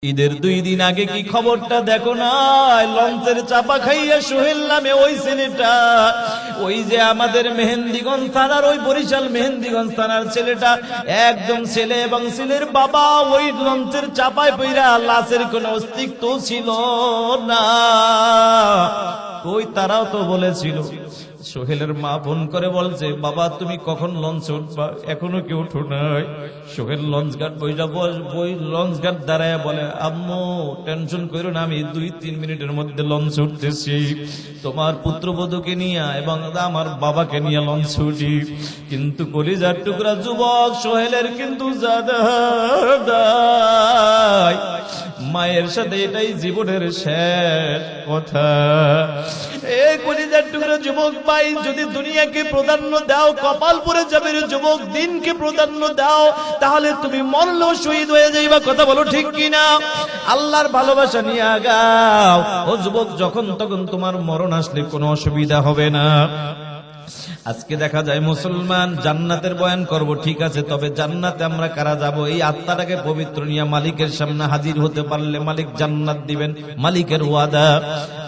ঈদের 2 দিন আগে কি খবরটা দেখো না, লঞ্চের চাপা খাইয়া সোহেল নামে ওই ছেলেটা, ওই যে আমাদের মেহেন্দিগঞ্জ থানার, ওই বরিশাল মেহেন্দিগঞ্জ থানার ছেলেটা, একদম ছেলে এবং ছেলের বাবা ওই লঞ্চের চাপায় পইরা লাশের কোনো অস্তিত্ব ছিল না। ওই তারাও তো বলেছিল। সোহেলের মা ফোন করে বলছে, বাবা তুমি কখন লঞ্চে উঠবা, এখনো কেউ উঠো নাই। সোহেল লঞ্চ গার্ড বই লঞ্চ গার্ড দাঁড়ায় বলে, আম্মু টেনশন করো না, আমি 2-3 মিনিটের মধ্যে লঞ্চে উঠতেছি, তোমার পুত্রবধূকে নিয়ে এবং আমার বাবাকে নিয়ে লঞ্চে উঠি। কিন্তু কলিজার টুকরা যুবক সোহেলের কিন্তু মায়ের সাথে এটাই জীবনের শেষ কথা। এই কলিজার টুকরা যুবক ভাই, যদি দুনিয়াকে প্রাধান্য দাও কপাল পরে যাবে রে যুবক, দিনকে প্রাধান্য দাও তাহলে তুমি মরলেও শহীদ হয়ে যাইবা। কথা বলো ঠিক কিনা? আল্লাহর ভালোবাসা নিয়ে আগাও। ও যুবক, যখন তখন তোমার মরণ আসলে কোনো অসুবিধা হবে না। আজকে দেখা যায় মুসলমান জান্নাতের বয়ান করব, ঠিক আছে, তবে জান্নাতে আমরা কারা যাব? এই আত্মাটাকে পবিত্র নিয়ে মালিকের সামনে হাজির হতে পারলে মালিক জান্নাত দিবেন, মালিকের ওয়াদা।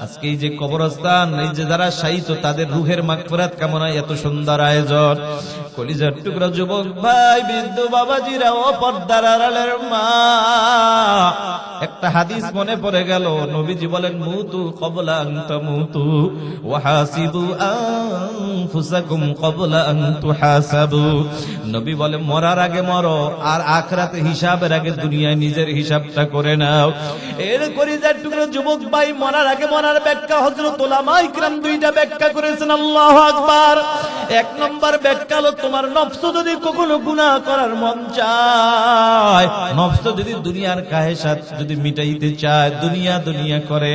আজকে এই যে কবরস্থান, এই যে যারা শায়িত, তাদের রুহের মাগফিরাত কামনায় এত সুন্দর আয়োজন। কলিজার টুকরা যুবক ভাই, বৃদ্ধ বাবাজিরা, ও পর্দার আড়ালের মা, একটা হাদিস মনে পড়ে গেল। নবীজি বলেন, মুতু ক্বাবলা আন তামুতু ওয়া হাসিবু আনফুসাকুম ক্বাবলা আন তুহাসাবু। নবী বলে, মরার আগে মরো, আর আখিরাতে হিসাবের আগে দুনিয়ায় নিজের হিসাবটা করে নাও। এর কলিজার টুকরা যুবক ভাই, মরার আগে মরার ব্যাখ্যা হযরত উলামায়ে কিরাম 2টা ব্যাখ্যা করেছেন। আল্লাহু আকবার। 1 নম্বর ব্যাখ্যা হলো, তোমার নফস যদি কখনো গুনাহ করার মন চায়, নফস যদি দুনিয়ার কাহেসাত যদি মিটাইতে চায়, দুনিয়া দুনিয়া করে,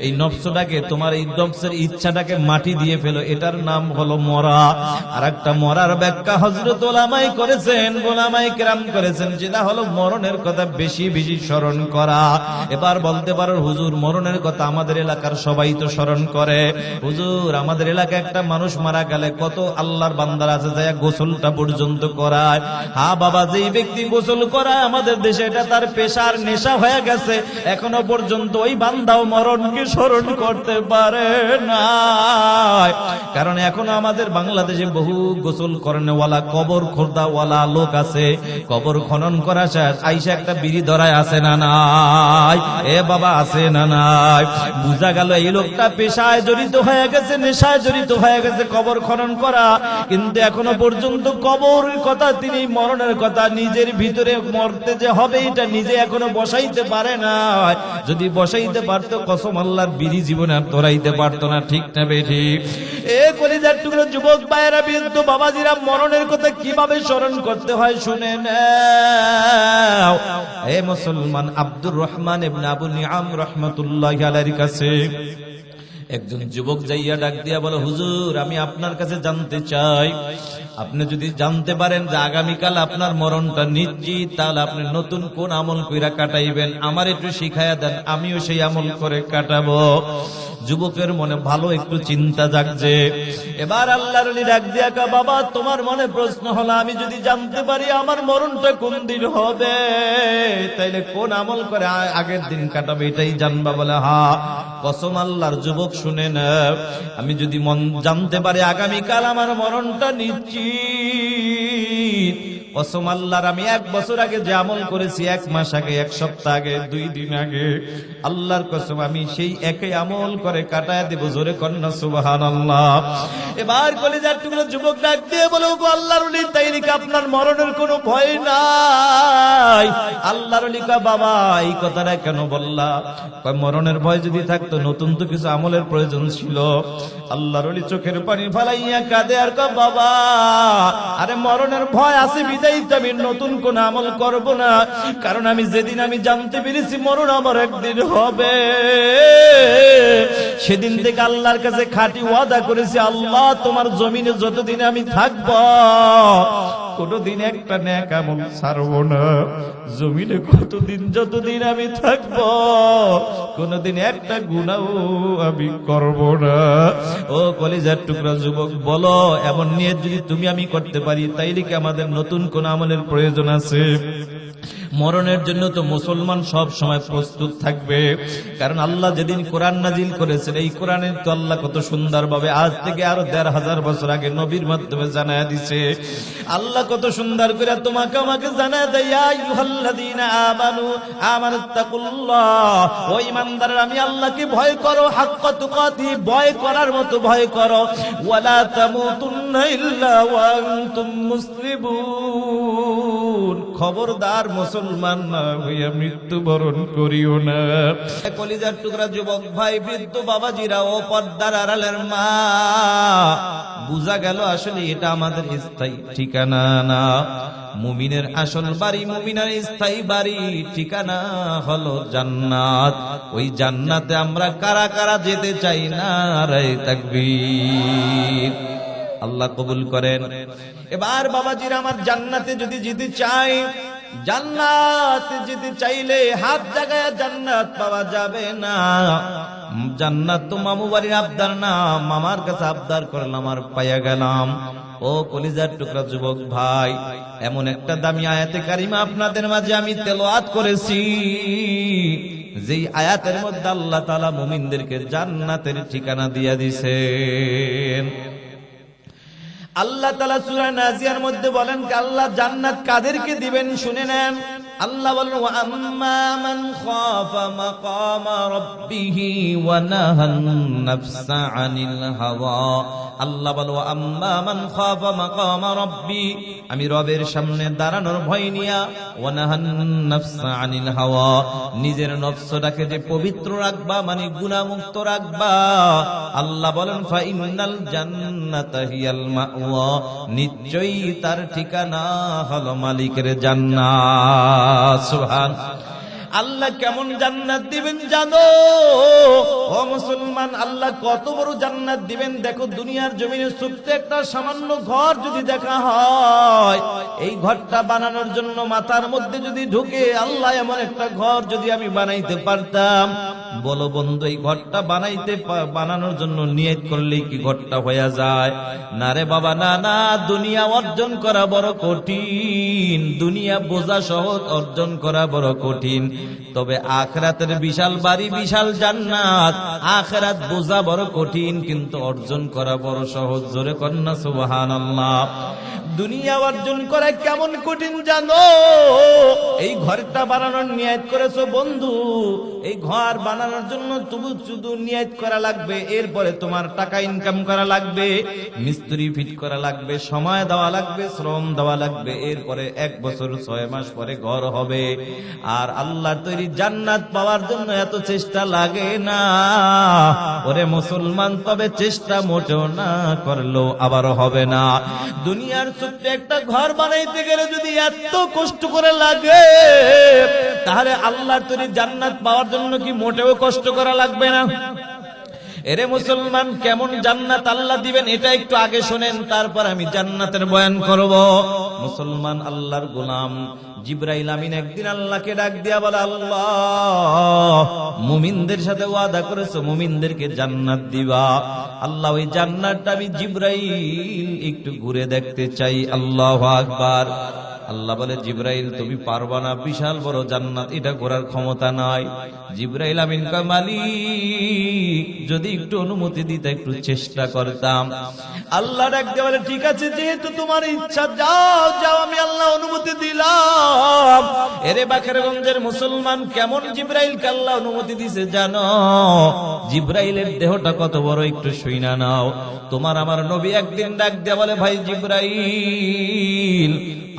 এই নফসটাকে, তোমার এই নফসের ইচ্ছাটাকে মাটি দিয়ে ফেলো, এটার নাম হলো মরা। আর একটা মরার ব্যাখ্যা হযরত উলামায়ে করেছেন, উলামায়ে কেরাম করেছেন, যেটা হলো মরণের কথা বেশি বেশি স্মরণ করা। এবার বলতে পারো, হুজুর মরণের কথা আমাদের এলাকার সবাই তো স্মরণ করে। হুজুর আমাদের এলাকায় একটা মানুষ মারা গেলে কত আল্লাহর বান্দার আছে যায় গোসলটা পর্যন্ত করায়। হ্যাঁ বাবা, যেই ব্যক্তি গোসল করায় আমাদের দেশে, এটা তার পেশার নেশা হয়ে গেছে। এখনো পর্যন্ত ওই বান্দাও মরণকে স্মরণ করতে পারে না, কারণ এখনো আমাদের বাংলাদেশে বহু গোসল করেনওয়ালা, কবর খোদাওয়ালা লোক আছে। কবর খনন করা শেষ, আইসা একটা বিড়ি ধরায় আছে না নাই? এ বাবা, আছে না নাই? বুঝা গেল এই লোকটা পেশায় জড়িত হয়ে গেছে, নেশায় জড়িত হয়ে গেছে কবর খনন করা। কিন্তু এখনো পর্যন্ত কবরের কথা, তিনি মরণের কথা, নিজের ভিতরে মরতে যে হবে এটা নিজে এখনো বসাইতে পারে না। যদি বসাইতে পারতো, কসম আল্লাহর, বিড়ি জীবনে আর ধরাইতে পারতো না। ঠিক না বেঠিক? এ কলিজার টুকরো যুবক ভাইয়েরা, বৃদ্ধ বাবাজিরা, মরণের কথা কিভাবে স্মরণ করতে হয় শুনে নাও। এ মুসলমান, আব্দুর রহমান ইবনে আবু নিআম রাহমাতুল্লাহি আলাইহির কাছে একজন যুবক যাইয়া ডাক দিয়া বলে, হুজুর আমি আপনার কাছে জানতে চাই, আপনি যদি জানতে পারেন যে আগামীকাল আপনার মরণটা নিশ্চিত, তাহলে আপনি নতুন কোন আমল কইরা কাটাইবেন, আমার একটু শিখাইয়া দেন, আমিও সেই আমল করে কাটাবো। যুবকের মনে ভালো একটু চিন্তা জাগছে। এবার আল্লাহর ওলি ডাক দিয়া কয়, বাবা তোমার মনে প্রশ্ন হলো, আমি যদি জানতে পারি আমার মরণটা কোন দিন হবে, তাইলে কোন আমল করে আগের দিন কাটাবে এটাই জানবা? বলে, হ্যাঁ। কসম আল্লাহর, যুবক শুনে না, আমি যদি জানতে পারি আগামীকাল আমার মরণটা নিশ্চিত, কসম আল্লাহর, আমি 1 বছর আগে যে আমল করেছি, 1 মাস আগে, 1 সপ্তাহ আগে, 2 দিন আগে, আল্লাহর কসম আমি সেই একই আমল করে কাটায় দেব। জোরে কন্যা সুবহানাল্লাহ। এবার কলিজার টুকরো যুবক ডাক দিয়ে বলে, ওগো আল্লাহর ওলি, তাইলে কি আপনার মরণের কোনো ভয় নাই? আল্লাহর ওলি কয়, বাবা এই কথাটা কেন বললা? কয়, মরণের ভয় যদি থাকতো, নতুন তো কিছু আমলের প্রয়োজন ছিল। আল্লাহর ওলি চোখের পানি ফালাইয়া কাঁদে আর কয়, বাবা আরে মরণের ভয় আছে বিদায় আমি নতুন কোন আমল করব না, কারণ আমি যেদিন আমি জানতে পেরেছি মরণ আমার একদিন হবে, সেদিন থেকে আল্লাহর কাছে খাঁটি ওয়াদা করেছি, আল্লাহ তোমার জমিনে যতদিন আমি থাকব কোনদিন একটা নেক আমল ছাড়বো না। জমিনে যতদিন আমি থাকব কোনদিন একটা গুনাহও আমি করব না। ও কলিজার টুকরা যুবক, বলো এমন নিয়ত যদি তুমি আমি করতে পারি, তাইলে কি আমাদের নতুন কোন আমলের প্রয়োজন আছে? মরণের জন্য তো মুসলমান সব সময় প্রস্তুত থাকবে, কারণ আল্লাহ যেদিন কোরআন নাজিল করেছেন এই কোরআনের তো আল্লাহ কত সুন্দরভাবে আজ থেকে আরো ১৫০০ বছর আগে নবীর মাধ্যমে জানায়া দিছে। আল্লাহ কত সুন্দর করে তোমাকে আমাকে জানায়া দেয়, ইয়া আইয়ুহাল্লাযীনা আমানু আমানুত্তাকুল্লাহ, ও ঈমানদাররা আমি আল্লাহকে ভয় করো, হাক্কা তুকাতি, ভয় করার মতো ভয় করো, ওয়ালা তামুতুন্না ইল্লা ওয়া আনতুম মুসলিমুন, খবরদার মুসলমান না হইয়া মৃত্যুবরণ করিও না। কলিজার টুকরা যুবক ভাই, বৃদ্ধ বাবাজিরা ও পর্দার আড়ালের মা, বুঝা গেল আসলে এটা আমাদের স্থায়ী ঠিকানা না। মুমিনের আসল বাড়ি, মুমিনের স্থায়ী বাড়ি ঠিকানা হলো জান্নাত। ওই জান্নাতে আমরা কারা কারা যেতে চাই না? নারে তাকবীর। আল্লাহ কবুল করেন। এবার বাবাজিরা আমার, জান্নাতে যদি যেতে চাই, জান্নাতে যেতে চাইলে হাত জাগায় জান্নাত পাওয়া যাবে না। জান্নাত তো মামু বাড়ির আবদার না, মামার কাছে আবদার করলাম আর পাইয়া গেলাম। ও কলিজার টুকরা যুবক ভাই, এমন একটা দামি আয়াতে কারিমা আপনাদের মাঝে আমি তেলাওয়াত করেছি, যেই আয়াতের মধ্যে আল্লাহ তাআলা মুমিনদেরকে জান্নাতের ঠিকানা দিয়া দিয়েছেন। আল্লাহ তাআলা সূরা নাজিয়ার মধ্যে বলেন আল্লাহ জান্নাত কাদেরকে দিবেন শুনে নেন। আল্লাহ বলেন, ওয়া আম্মা মান খাফা মাকামা রাব্বিহি ওয়া নাহান নাফসা আনিল হাওয়া। আল্লাহ বলেন, ওয়া আম্মা মান খাফা মাকামা রাব্বি, আমি রবের সামনে দাঁড়ানোর ভয় নিয়া, ওয়া নাহান নাফসা আনিল হাওয়া, নিজের নফসটাকে যে পবিত্র রাখবা, মানে গুনাহমুক্ত রাখবা। আল্লাহ বলেন, ফা ইন্নাল জান্নাতা হিয়াল মাওয়া, নিশ্চয়ই তার ঠিকানা হলো মালিকের জান্নাত। সুবহান আল্লাহ। কেমন জান্নাত দিবেন জানো ও মুসলমান? আল্লাহ কত বড় জান্নাত দিবেন দেখো। দুনিয়ার জমিনে ছোট্ট একটা সামান্য ঘর যদি দেখা হয়, এই ঘরটা বানানোর জন্য মাথার মধ্যে যদি ঢুকে, আল্লাহ এমন একটা ঘর যদি আমি বানাইতে পারতাম, বলো বন্ধু এই ঘরটা বানানোর জন্য নিয়ত করলেই কি ঘরটা হয়ে যায়? না রে বাবা, না না, দুনিয়া অর্জন করা বড় কঠিন, দুনিয়া বোঝা সহজ, অর্জন করা বড় কঠিন। তবে আখিরাতের বিশাল বাড়ি, বিশাল জান্নাত, আখিরাত বোঝা বড় কঠিন কিন্তু অর্জন করা বড় সহজ। জোরে কন্যা সুবহানাল্লাহ। দুনিয়া অর্জন করা কেমন কঠিন জানো? এই ঘরটা বানানোর নিয়ত করেছো বন্ধু, এই ঘর বানানোর জন্য তুমি শুধু নিয়ত করা লাগবে, এরপরে তোমার টাকা ইনকাম করা লাগবে, মিস্ত্রি ফিট করা লাগবে, সময় দেওয়া লাগবে, শ্রম দেওয়া লাগবে, এরপরে 1 বছর 6 মাস পরে ঘর হবে। আর আল্লাহর তৈরি জান্নাত পাওয়ার জন্য এত চেষ্টা লাগে না ওরে মুসলমান, তবে চেষ্টা মোটেও না করলেও আবারও হবে না। দুনিয়ার ছোট্ট একটা ঘর বানাইতে গেলে যদি এত কষ্ট করে লাগে, তাহলে আল্লাহর তৈরি জান্নাত পাওয়ার জন্য কি মোটেও কষ্ট করা লাগবে না? এরে মুসলমান, কেমন জান্নাত আল্লাহ দিবেন এটা একটু আগে শোনেন, তারপর আমি জান্নাতের বয়ান করব। মুসলমান, আল্লাহর গোলাম জিবরাইল আমিন একদিন আল্লাহকে ডাক দিয়া বলে, আল্লাহ মুমিনদের সাথে ওয়াদা করেছো মুমিনদেরকে জান্নাত দিবা। আল্লাহ ওই জান্নাতটা আমি জিবরাইল একটু ঘুরে দেখতে চাই। আল্লাহু আকবার। আল্লাহ বলে, জিবরাইল তুমি পারবা না, বিশাল বড় জান্নাত, এটা ঘোরার ক্ষমতা নাই। জিবরাইল আমিন কয়, মালিক যদি একটু অনুমতি দিতে একটু চেষ্টা করতাম। আল্লাহ ডাক দিয়ে বলে, ঠিক আছে, যেহেতু তোমার ইচ্ছা, যাও যাও, আমি আল্লাহ অনুমতি দিলাম। এরে বাকেরগঞ্জের মুসলমান, কেমন জিবরাইলকে আল্লাহ অনুমতি দিছে জানো? জিবরাইলের দেহটা কত বড় একটু শুইনা নাও। তোমার আমার নবী একদিন ডাক দিয়ে বলে, ভাই জিবরাইল,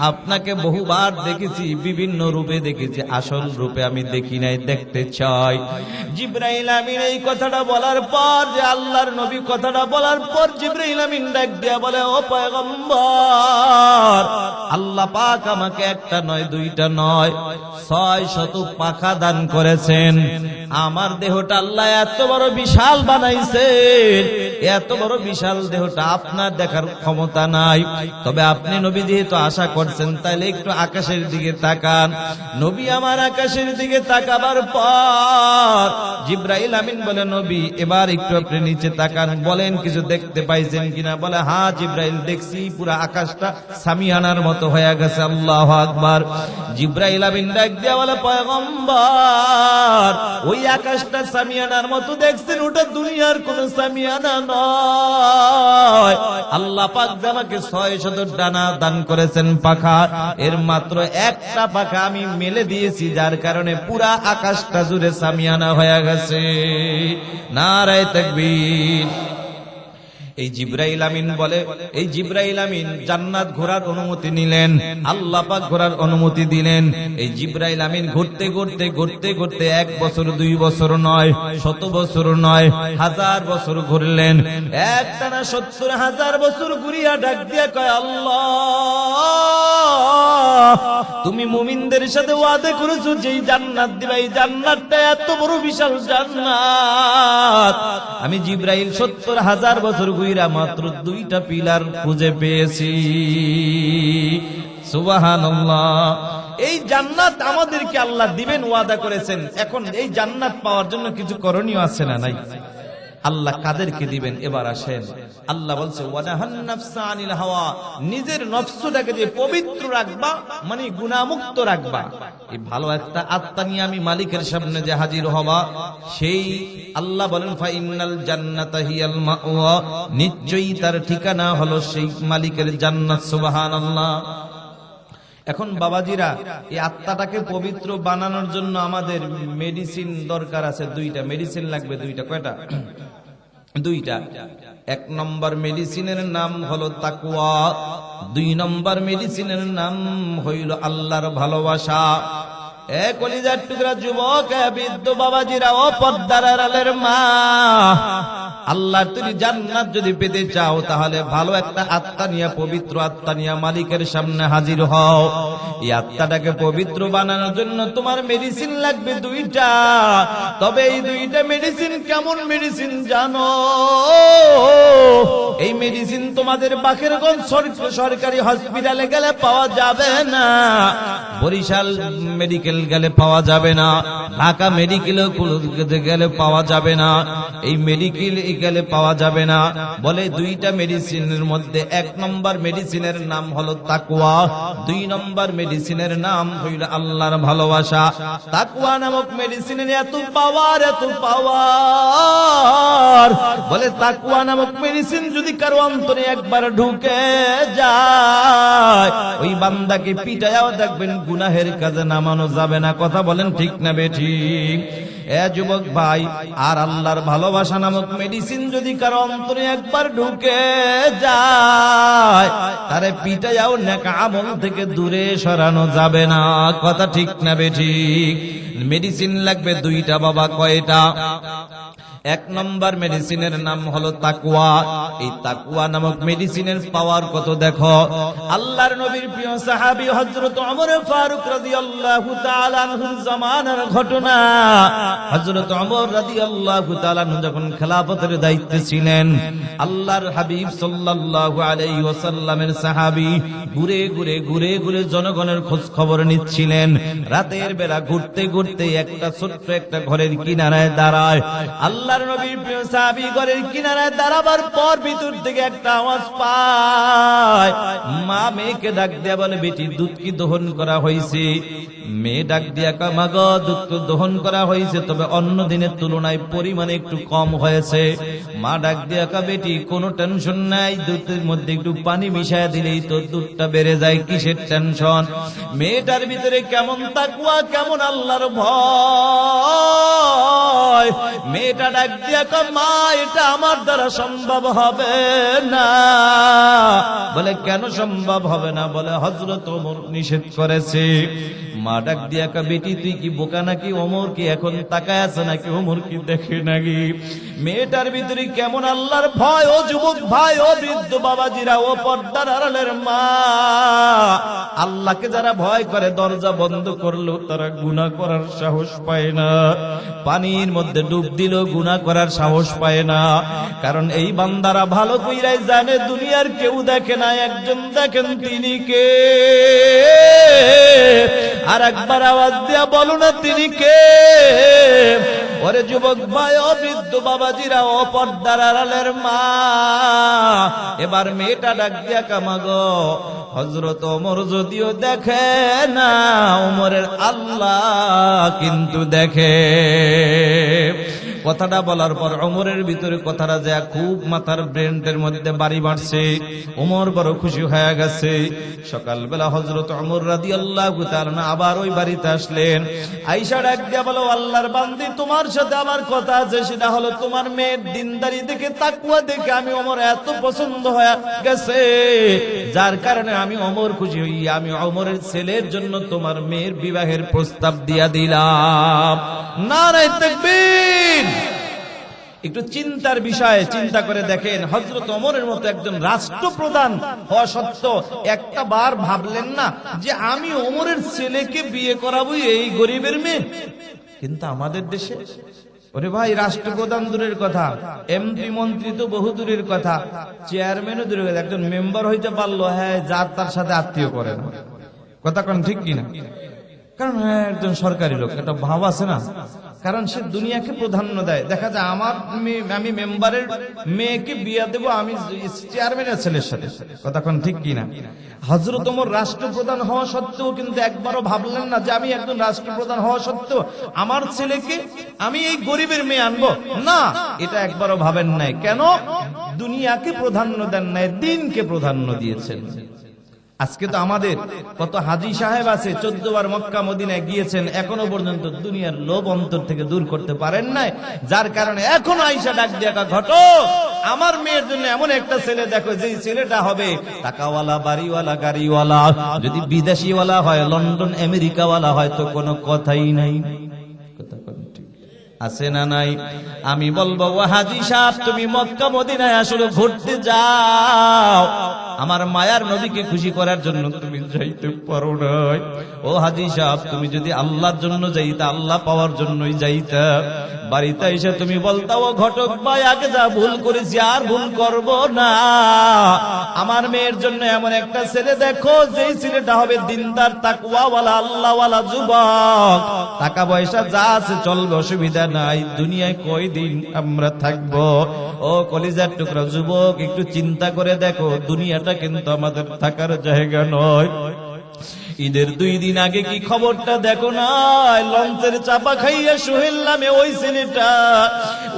আপনাকে বহুবার দেখেছি, বিভিন্ন রূপে দেখেছি, আসল রূপে আমি দেখি নাই, দেখতে চাই। জিবরাইল আমিন এই কথাটা বলার পর, যে আল্লাহর নবী কথাটা বলার পর, জিবরাইল আমিন ডাক দিয়া বলে, ও পয়গম্বর, আল্লাহ পাক আমাকে একটা নয়, দুইটা নয়, 600 পাখা দান করেছেন। আমার দেহটা আল্লাহ এত বড় বিশাল বানাইছেন, এত বড় বিশাল দেহটা আপনার দেখার ক্ষমতা নাই, তবে আপনি নবী যেহেতু আশা করছেন তাহলে একটু আকাশের দিকে তাকান। নবী আমার আকাশের দিকে তাকাবার পর জিবরাইল আমিন বলে, নবী এবার একটু আপনি নিচে তাকান, বলেন কিছু দেখতে পাইছেন কিনা? বলে, হ্যাঁ জিবরাইল দেখছি, পুরো আকাশটা সামিয়ানার মতো হয়ে গেছে। আল্লাহু আকবার। জিবরাইল আমিন ডাক দিয়া বলে, পয়গম্বর ওই আকাশটা সামিয়ানার মতো দেখছেন, ওটা দুনিয়ার কোন সামিয়ানা নয়। আল্লাহ পাক আমাকে 600 ডানা দান করেছেন পাখা, এর মাত্র একটা পাখা আমি মেলে দিয়েছি, যার কারণে পুরা আকাশটা জুড়ে সামিয়ানা হয়ে গেছে। নারায়ে তাকবীর। এই জিবরাইল আমিন বলে, এই জিবরাইল আমিন জান্নাত ঘোরার অনুমতি নিলেন, আল্লাহ পাক ঘোরার অনুমতি দিলেন। এই জিবরাইল আমিন ঘুরতে ঘুরতে ঘুরতে ঘুরতে 1 বছর 2 বছর নয়, 100 বছর নয়, 1000 বছর ঘুরলেন। একটানা 70,000 বছর ঘুরিয়া ডাক দিয়া কয়, আল্লাহ তুমি মুমিনদের সাথে ওয়াদা করেছো যেই জান্নাত দিবা, এই জান্নাতটা এত বড় বিশাল জান্নাত। আমি জিবরাইল 70,000 বছর ঘুরা মাত্র 2টা পিলার খুঁজে পেয়েছি। সুবহানাল্লাহ। এই জান্নাত আমাদেরকে আল্লাহ দিবেন ওয়াদা করেছেন। এখন এই জান্নাত পাওয়ার জন্য কিছু করণীয় আছে না নাই? আল্লাহ কাদেরকে দিবেন এবার আসেন। আল্লাহ বলছে, ওয়ানাহান নাফসা আনিল হাওয়া, নিজের নফসটাকে যে পবিত্র রাখবা, মানে গুনাহমুক্ত রাখবা। এই ভালো একটা আত্মা নিয়ে আমি মালিকের সামনে যে হাজির হবা, সেই আল্লাহ বলেন, ফা ইন্নাল জান্নাতা হিয়াল মাওয়া, নিশ্চয়ই তার ঠিকানা হলো সেই মালিকের জান্নাত। সুবহানাল্লাহ। এখন বাবাজিরা, এই আত্মাটাকে পবিত্র বানানোর জন্য আমাদের মেডিসিন দরকার আছে। 2টা মেডিসিন লাগবে। 2টা কয়টা? 2টা। 1 নম্বর মেডিসিনের নাম হলো তাকওয়া, 2 নম্বর মেডিসিনের নাম হইল আল্লাহর ভালোবাসা। কলিজার টুকরা যুবক, বৃদ্ধ বাবাজিরা, ও পর্দার আড়ালের মা, আল্লাহ তুমি জান্নাত যদি পেতে চাও তাহলে ভালো একটা আত্মা নিয়ে, পবিত্র আত্মা নিয়ে মালিকের সামনে হাজির হও। এই আত্মাটাকে পবিত্র বানানোর জন্য তোমার মেডিসিন লাগবে 2টা। তবে এই 2টা মেডিসিন কেমন মেডিসিন জানো? এই মেডিসিন তোমাদের বাকেরগঞ্জ সরকারি হসপিটালে গেলে পাওয়া যাবে না, বরিশাল মেডিকেল গেলে পাওয়া যাবে না, ঢাকা মেডিকেল গেলে পাওয়া যাবে না, এই মেডিকেল গেলে পাওয়া যাবে না। বলে 2টা মেডিসিনের মধ্যে 1 নম্বর মেডিসিনের নাম হলো তাকওয়া, 2 নম্বর মেডিসিনের নাম হইল আল্লাহর ভালোবাসা। তাকওয়া নামক মেডিসিনের এত পাওয়ার, এত পাওয়ার, বলে তাকওয়া নামক মেডিসিন যদি কারো অন্তরে একবার ঢুকে যায়, ওই বান্দাকে পিটায়াও দেখবেন গুনাহের কাজে নামানো যাবে না। কথা বলেন ঠিক না বেঠিক? যুবক ভাই, আর আল্লাহর ভালোবাসা নামক মেডিসিন যদি কারো অন্তরে একবার ঢুকে যায়, তারে পিটায়াও নেক আমল থেকে দূরে সরানো যাবে না। কথা ঠিক না বেঠিক? মেডিসিন লাগবে 2টা বাবা। কয়টা? 1 নম্বর মেডিসিনের নাম হলো তাকওয়া। এই তাকওয়া নামক মেডিসিনের পাওয়ার কত দেখো। আল্লাহর নবীর প্রিয় সাহাবী হযরত ওমর ফারুক রাদিয়াল্লাহু তাআলা আনহুর জামানার ঘটনা। হযরত ওমর রাদিয়াল্লাহু তাআলা আনহু যখন খেলাফতের দায়িত্বে ছিলেন, আল্লাহর হাবিব সাল্লাল্লাহু আলাইহি ওয়াসাল্লামের সাহাবী ঘুরে ঘুরে ঘুরে ঘুরে জনগণের খোঁজ খবর নিচ্ছিলেন। রাতের বেলা ঘুরতে ঘুরতে একটা ছোট্ট একটা ঘরের কিনারায় দাঁড়ায়। আল্লাহর নবীর প্রিয় সাহাবী ঘরের কিনারায় দাঁড়াবার পর ভিতর থেকে একটা আওয়াজ পায়। মা মেয়েকে ডাক দিয়া বলে, বেটি দুধ কি দহন করা হয়েছে? মেয়ে ডাক দিয়া কয়, মা গো দুধ তো দহন করা হয়েছে, তবে অন্য দিনের তুলনায় পরিমাণে একটু কম হয়েছে। মা ডাক দিয়া কয়, বেটি কোনো টেনশন নাই, দুধের মধ্যে একটু পানি মিশায় দিলেই তো দুধটা বেড়ে যায়, কিসের টেনশন? মেয়েটার ভিতরে কেমন তাকওয়া, কেমন আল্লাহর ভয়। মেয়েটা ডাক দিয়া কয়, মা এটা আমার দ্বারা সম্ভব হবে না। বলে কেন সম্ভব হবে না? বলে হযরত ওমর নিষেধ করেছে। মা ডাক দিয়া কয়, বেটি তুই কি বোকা নাকি? ওমর কি এখন তাকায় আছে নাকি? ওমর কি দেখে নাকি? মেয়েটার ভিতরে কেমন আল্লাহর ভয়। ও যুবক ভাই, ও বৃদ্ধ বাবাজিরা, ও পর্দার আড়ালের মা, আল্লাহকে যারা ভয় করে দরজা বন্ধ করলেও তারা গুনাহ করার সাহস পায় না। পানির মধ্যে ডুব দিলেও গুনাহ করার সাহস পায় না। কারণ এই বান্দারা ভালো কইরাই জানে দুনিয়ার কেউ দেখে না, একজন দেখেন তিনি কে। আর একবার আওয়াজ দিয়া বলো না তিনি কে। ওরে যুবক ভাই, ও বৃদ্ধ বাবাজিরা, ও পর্দার আড়ালের মা, এবার মেয়েটা ডাক দিয়া কামাগো, হযরত ওমর যদিও দেখে না, ওমরের আল্লাহ কিন্তু দেখে। কথাটা বলার পর ওমরের ভিতরে কথাটা যা খুব মাথার ব্রেনের মধ্যে বাড়ি মারছে। ওমর বড় খুশি হয়ে গেছে। সকালবেলা হযরত ওমর রাদিয়াল্লাহু তাআলা আবার ওই বাড়িতে আসলেন। আয়েশা ডাক দিয়া বলো, আল্লাহর বান্দি, তোমার সাথে আমার কথা আছে, সেটা হলো তোমার মেয়ের দিনদারি দেখে, তাকওয়া দেখে আমি ওমর এত পছন্দ হয়ে গেছে, যার কারণে আমি ওমর খুশি হই, আমি ওমরের ছেলের জন্য তোমার মেয়ের বিবাহের প্রস্তাব দিয়া দিলাম। নারায়ে তাকবীর। একটু চিন্তার বিষয়, চিন্তা করে দেখেন, হযরত ওমরের মতো একজন রাষ্ট্রপ্রধান হওয়া সত্ত্বেও একটা বার ভাবলেন না যে আমি ওমরের ছেলেকে বিয়ে করাবো এই গরিবের মেয়ে। কিন্তু আমাদের দেশে, ওরে ভাই, রাষ্ট্রপ্রধান দূরের কথা, এমপি মন্ত্রী তো বহু দূরের কথা, চেয়ারম্যানও দূরের কথা, একজন মেম্বার হইতে পারলো, হ্যাঁ, যার তার সাথে আত্মীয় করে না। কথা কোন ঠিক কিনা? কারণ একজন সরকারি লোক, একটা ভাব আছে না, কারণ সে দুনিয়াকে প্রাধান্য দেয়। দেখা যায় আমার আমি মেম্বারের মেয়েকে বিয়ে দেব আমি চেয়ারম্যানের ছেলের সাথে। কথা কোন ঠিক কিনা? হযরত ওমর রাষ্ট্রপ্রধান হওয়া সত্ত্বেও কিন্তু একবারও ভাবলেন না যে আমি একজন রাষ্ট্রপ্রধান হওয়া সত্ত্বেও আমার ছেলেকে আমি এই গরিবের মেয়ে আনবো না, এটা একবারও ভাবেন নাই। কেন? দুনিয়াকে প্রাধান্য দেন নাই, দিনকে প্রাধান্য দিয়েছেন। আজকে তো আমাদের কত হাজী সাহেব আছে, 14 বার মক্কা মদিনায় গিয়েছেন, এখনো পর্যন্ত দুনিয়ার লোভ অন্তর থেকে দূর করতে পারেন নাই, যার কারণে এখন আয়েশা ডাক দিয়া ঘটো, আমার মেয়ের জন্য এমন একটা ছেলে দেখো, যেই ছেলেটা হবে টাকাওয়ালা, বাড়িওয়ালা, গাড়িওয়ালা। যদি বিদেশিওয়ালা হয়, লন্ডন আমেরিকাওয়ালা হয়, তো কোনো কথাই নাই। আছে না নাই? আমি বলবো, ও হাজী সাহেব, তুমি মক্কা মদিনায় আসলে ঘুরতে যাও, আমার মায়ার নবীকে খুশি করার জন্য তুমি যাইতে পারো নাই। ও হাজী সাহেব, তুমি যদি আল্লাহর জন্য যাইতা, আল্লাহ পাওয়ার জন্যই যাইতা, বাড়িতে এসে তুমি বলতা, ও ঘটক ভাই, আগে যা ভুল করেছি আর ভুল করব না, আমার মেয়ের জন্য এমন একটা ছেলে দেখো, যেই ছেলেটা হবে দিনদার, তাকওয়াওয়ালা, আল্লাহওয়ালা যুবক, টাকা পয়সা যা আছে চলবে, অসুবিধা নাই, দুনিয়ায় কয়দিন আমরা থাকবো। ও কলিজার টুকরা যুবক, একটু চিন্তা করে দেখো, দুনিয়াটা কিন্তু আমাদের থাকার জায়গা নয়। ঈদের 2 দিন আগে কি খবরটা দেখো না, লঞ্চের চাপা খাইয়া সোহেল নামে ওই ছেলেটা,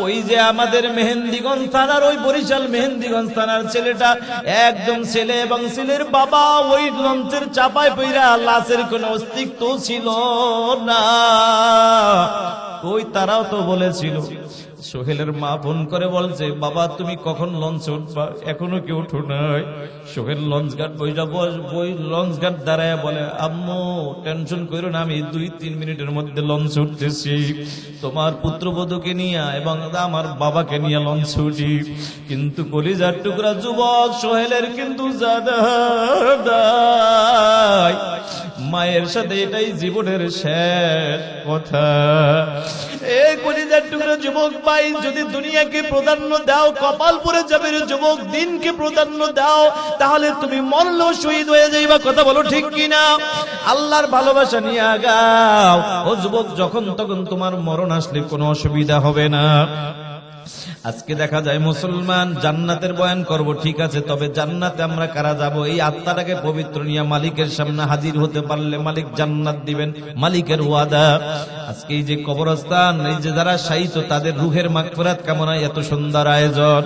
ওই যে আমাদের মেহেন্দিগঞ্জ থানার, ওই বরিশাল মেহেন্দিগঞ্জ থানার ছেলেটা, একদম ছেলে এবং ছেলের বাবা ওই লঞ্চের চাপায় পইরা, লাশের কোনো অস্তিত্ব ছিল না। ওই তারাও তো বলেছিল, সোহেলের মা ফোন করে বলছে, বাবা তুমি কখন লঞ্চে উঠবা, এখনো কেউ উঠো নাই। Sohel launch guard launch guard দাঁড়ায় বলে, আম্মু টেনশন করো না, আমি 2-3 মিনিটের মধ্যে লঞ্চে উঠতেছি, তোমার পুত্রবধূকে নিয়ে এবং আমার বাবাকে নিয়ে লঞ্চে উঠি। কিন্তু কলিজার টুকরা যুবক, সোহেলের কিন্তু মায়ের সাথে এটাই জীবনের শেষ কথা। এই কলিজার টুকরা যুবক ভাই, যদি দুনিয়াকে প্রাধান্য দাও, কপাল পুড়ে যাবে রে যুবক। দিনকে প্রাধান্য দাও, তাহলে তুমি মরলেও শহীদ হয়ে যাইবা। কথা বলো ঠিক কিনা? আল্লাহর ভালোবাসা নিয়ে আগাও। ও যুবক, যখন তখন তোমার মরণ আসলে কোনো অসুবিধা হবে না। আজকে দেখা যায় মুসলমান জান্নাতের বয়ান করব, ঠিক আছে, তবে জান্নাতে আমরা কারা যাব? এই আত্মাটাকে পবিত্র নিয়ে মালিকের সামনে হাজির হতে পারলে মালিক জান্নাত দিবেন, মালিকের ওয়াদা। আজকে এই যে কবরস্থান, এই যে যারা শায়িত, তাদের রুহের মাগফিরাত কামনায় এত সুন্দর আয়োজন।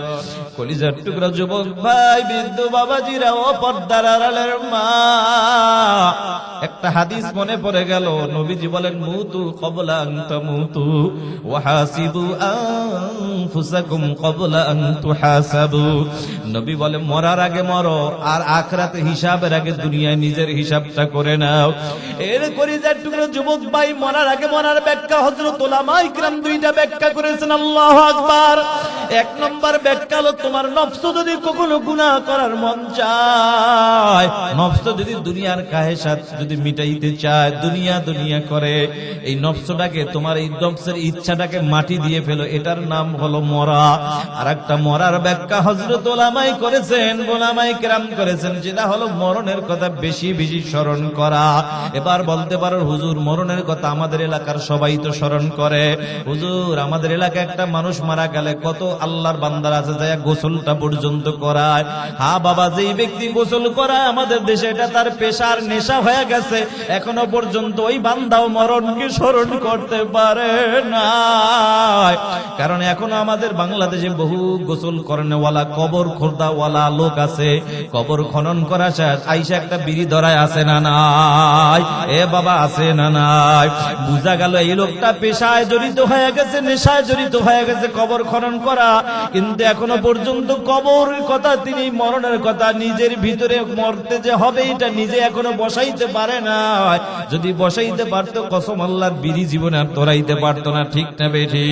কলিজার টুকরা যুবক ভাই, বৃদ্ধ বাবাজিরা, ও পর্দার আড়ালের মা, একটা হাদিস মনে পড়ে গেল। নবীজি বলেন, মুতু ক্বাবলা আন তামুতু ওয়া হাসিবু আনফুসাকুম ক্বাবলা আন তুহাসাবু। নবী বলে, মরার আগে মরো, আর আখিরাতে হিসাবের আগে দুনিয়ায় নিজের হিসাবটা করে নাও। এর কলিজার টুকরা যুবক ভাই, মরার আগে মরার ব্যাখ্যা হযরত উলামায়ে কিরাম 2টা ব্যাখ্যা করেছেন। আল্লাহু আকবার। 1 নম্বর ব্যাখ্যা হলো, তোমার নফস যদি কখনো গুনাহ করার মন চায়, নফস যদি দুনিয়ার কাহেসাত যদি মিটাইতে চায়, দুনিয়া দুনিয়া করে, এই নফসটাকে, তোমার এই নফসের ইচ্ছাটাকে মাটি দিয়ে ফেলো, এটার নাম হলো মরা। আর একটা মরার ব্যাখ্যা হযরত উলামায়ে করেছেন, উলামায়ে কেরাম করেছেন, যেটা হলো মরণের কথা বেশি বেশি স্মরণ করা। এবার বলতে পারো হুজুর মরণের কথা আমাদের এলাকার সবাই তো স্মরণ করে। হুজুর আমাদের এলাকায় একটা মানুষ মারা গেলে কত আল্লাহর বান্দার আছে যায় গোসলটা পর্যন্ত করায়। হ্যাঁ বাবা, যেই ব্যক্তি গোসল করায় আমাদের দেশে এটা তার পেশার নেশা হয়ে গেছে, এখনো পর্যন্ত ওই বান্দাও মরণকে স্মরণ করতে পারে না। কারণ এখনো আমাদের বাংলাদেশে বহু গোসল করেনওয়ালা, কবর খোদাওয়ালা লোক আছে। কবর খনন করা শেষ, আইসা একটা বিড়ি ধরায় আছে না নাই? এ বাবা আছে না নাই? বুঝা গেল এই লোকটা পেশায় জড়িত হয়ে গেছে, নেশায় জড়িত হয়ে গেছে কবর খনন করা, কিন্তু এখনো পর্যন্ত কবরের কথা, তিনি মরণের কথা, নিজের ভিতরে মরতে যে হবে এটা নিজে এখনো বসাইতে পারে না। যদি বসাইতে পারতো কসম আল্লাহর বিড়ি জীবনে আর তোরাইতে পারতো না। ঠিক না বেঠি?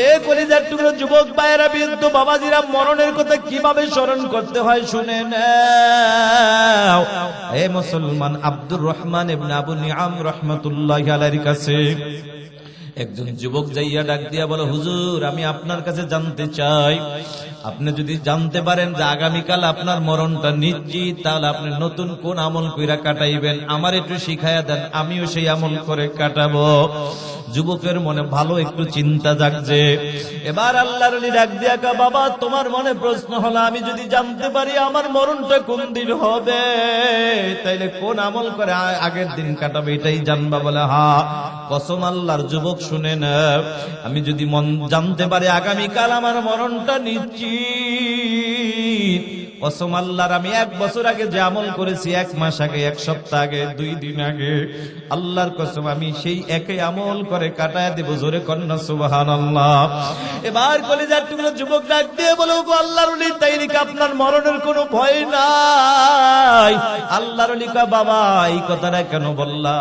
এ কলিজার টুকরো যুবক ভাইয়েরা, বৃদ্ধ বাবাজিরা, মরণের কথা কিভাবে স্মরণ করতে হয় শুনে নাও। এ মুসলমান, আব্দুর রহমান ইবনে আবু নিআম রাহমাতুল্লাহি আলাইহির কাছে একজন যুবক যাইয়া ডাক দিয়া বলে, হুজুর আমি আপনার কাছে জানতে চাই, আপনি যদি জানতে পারেন যে আগামীকাল আপনার মরণটা নিশ্চিত, তাহলে আপনি নতুন কোন আমল কইরা কাটাইবেন, আমার একটু শিখাইয়া দেন, আমিও সেই আমল করে কাটাবো। যুবকের মনে ভালো একটু চিন্তা জাগছে। এবার আল্লাহর ওলি ডাক দিয়া কয়, বাবা তোমার মনে প্রশ্ন হলো আমি যদি জানতে পারি আমার মরণটা কোন দিন হবে, তাইলে কোন আমল করে আগের দিন কাটাবে এটাই জানবা? বলে হ্যাঁ। কসম আল্লাহর যুবক শুনে না, আমি যদি জানতে পারি আগামীকাল আমার মরণটা নিশ্চিত, কসম আল্লাহর আমি 1 বছর আগে যে আমল করেছি, 1 মাস আগে, 1 সপ্তাহ আগে, 2 দিন আগে, আল্লাহর কসম আমি সেই একই আমল করে কাটায় দেব। জোরে কন্না সুবহানাল্লাহ। এবার কলিজার টুকরো যুবক ডাক দিয়ে বলে, ওগো আল্লাহর ওলি, তাইলে কি আপনার মরণের কোনো ভয় নাই? আল্লাহর ওলি কয়, বাবা এই কথাটা কেন বললা?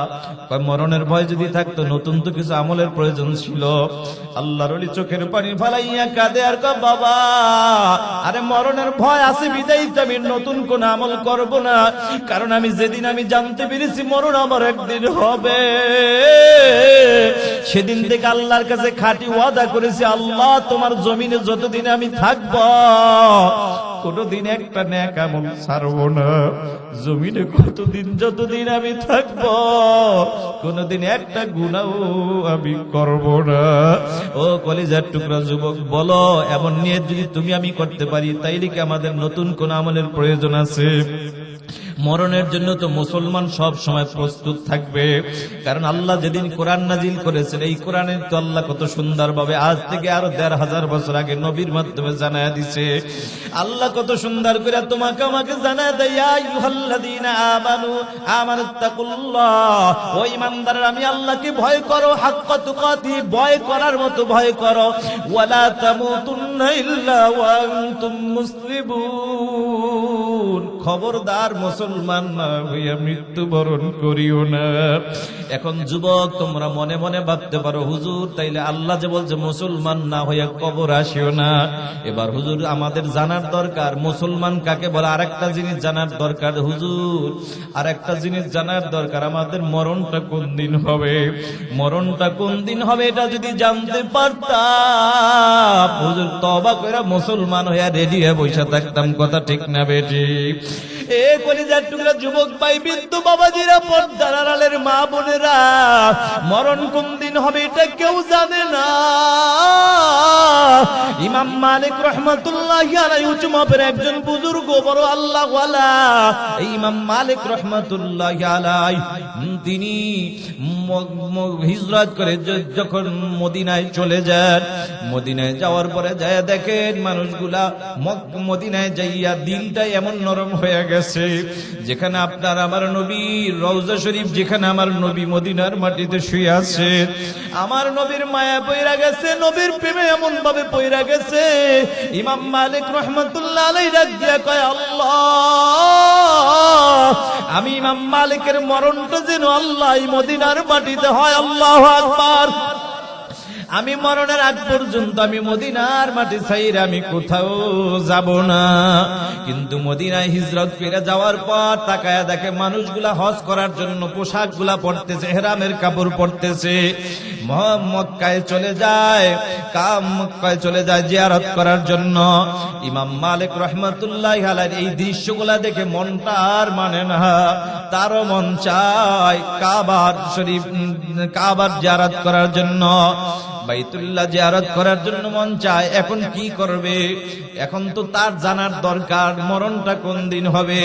কয় মরণের ভয় যদি থাকতো নতুন তো কিছু আমলের প্রয়োজন ছিল। আল্লাহর ওলি চোখের পানি ফালাইয়া কাঁদে আর কয়, বাবা আরে মরণের ভয় আছে বিদায় আমি নতুন কোন আমল করব না, কারণ আমি যেদিন আমি জানতে পেরেছি মরণ আমার একদিন হবে, সেদিন থেকে আল্লাহর কাছে খাঁটি ওয়াদা করেছি, আল্লাহ তোমার জমিনে যতদিন আমি থাকব কোনদিন একটা নেক আমল ছাড়বো না, জমিনে কতদিন যতদিন আমি থাকব কোনদিন একটা গুনাহ আমি করব না। ও কলিজার টুকরা যুবক, বলো এমন নিয়ত যদি তুমি আমি করতে পারি, তাইলে কি আমাদের নতুন কোন আমলের প্রয়োজন আছে? মরণের জন্য তো মুসলমান সব সময় প্রস্তুত থাকবে, কারণ আল্লাহ যেদিন কোরআন নাজিল করেছেন, এই কোরআনের তো আল্লাহ কত সুন্দরভাবে আজ থেকে আরো ১৫০০ বছর আগে নবীর মাধ্যমে জানায়া দিছে। আল্লাহ কত সুন্দর করে তোমাকে আমাকে জানায় দেয়, ইয়া আইয়ুহাল্লাযীনা আমানু আমানুত্তাকুল্লাহ, ও ঈমানদাররা আমি আল্লাহকে ভয় করো, হাক্কা তুকাতি, ভয় করার মতো ভয় করো, ওয়ালা তামুতুন্না ইল্লা ওয়া আনতুম মুসলিমুন, খবরদার মুসলমান না হইয়া মৃত্যুবরণ করিও না। এখন যুবক তোমরা মনে মনে ভাবতে পারো, হুজুর তাইলে আল্লাহ যে বলছে মুসলমান না হইয়া কবর আসিও না, এবার হুজুর আমাদের জানার দরকার মুসলমান কাকে বলে। আরেকটা জিনিস জানার দরকার হুজুর, আরেকটা জিনিস জানার দরকার, আমাদের মরণটা কোন দিন হবে, মরণটা কোন দিন হবে এটা যদি জানতে পারতাম হুজুর তওবা কইরা মুসলমান হইয়া রেডি হয়ে বসে থাকতাম। কথা ঠিক না বেটি? এ কলিজার টুকরা যুবক ভাই, বৃদ্ধ বাবাজিরা, পর্দার আড়ালের মা বোনেরা, মরণ কোন দিন হবে এটা কেউ জানে না। ইমাম মালিক রাহমাতুল্লাহি আলাইহি উচ্চ মাপের একজন বুজুর্গ, বড় আল্লাহ ওয়ালা, ইমাম মালিক রাহমাতুল্লাহি আলাইহি তিনি হিজরত করে যখন মদিনায় চলে যান, মদিনায় যাওয়ার পরে যায় দেখেন মানুষগুলা মদিনায় যাইয়া দিলটা এমন নরম হয়ে গেছে, যেখানে আপনার আমার নবীর রওজা শরীফ, যেখানে আমার নবী মদিনার মাটিতে শুয়ে আছে, আমার নবীর মায়া পইরা গেছে, নবীর প্রেমে এমন ভাবে পইরা গেছে। ইমাম মালিক রাহমাতুল্লাহ আলাইহি ডাক দিয়া কয়, আল্লাহ আমি ইমাম মালিকের মরণটা যেন আল্লাহ মদিনার মাটিতে হয়। আল্লাহু আকবার। আমি মরণের আগ পর্যন্ত আমি মদিনার মাটি ছাইরে আমি কোথাও যাব না। কিন্তু মদিনায় হিজরত করে যাওয়ার পর তাকায়া দেখে মানুষগুলা হজ করার জন্য পোশাকগুলা পরতেছে, ইহরামের কাপড় পরতেছে, মক্কায় চলে যায়, মক্কায় চলে যায় জিয়ারত করার জন্য। ইমাম মালিক রাহমাতুল্লাহি আলাইহি এই দৃশ্যগুলা দেখে মনটা আর মানে না, তারও মন চায় কাবার শরীফ, কাবার জিয়ারত করার জন্য, বাইতুল্লাহ জিয়ারত করার জন্য মন চায়। এখন কি করবে? এখন তো তার জানার দরকার মরণটা কোন দিন হবে।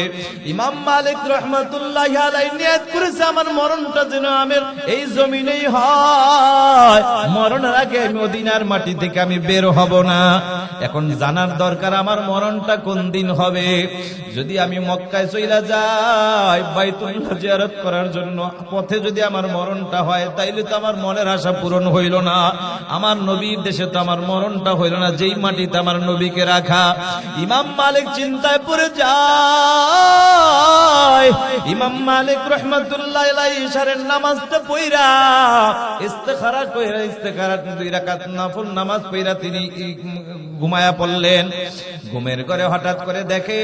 ইমাম মালিক রাহমাতুল্লাহি আলাইহি নিয়ত করেছে আমার মরণটা যেন আমার এই জমিনেই হয়, মরণের আগে মদিনার মাটি থেকে আমি বের হব না। এখন জানার দরকার আমার মরণটা কোন দিন হবে। যদি আমি মক্কায় চলে যাই বাইতুল্লাহ জিয়ারত করার জন্য, পথে যদি আমার মরণটা হয় তাইলে তো আমার মনের আশা পূরণ হইল না, আমার নবীর দেশে তো আমার মরণটা হইল না যেই মাটিতে আমার নবীকে রাখা। ইমাম মালিক চিন্তায় পড়ে যায়। ইমাম মালিক রাহমাতুল্লাহি আলাইহি ইশারের নামাজটা পড়া ইস্তেখারা কইরা, ইস্তেখারা 2 রাকাত নফল নামাজ পড়া তিনি ঘুমায়া পড়লেন। ঘুমের ঘরে হঠাৎ করে দেখে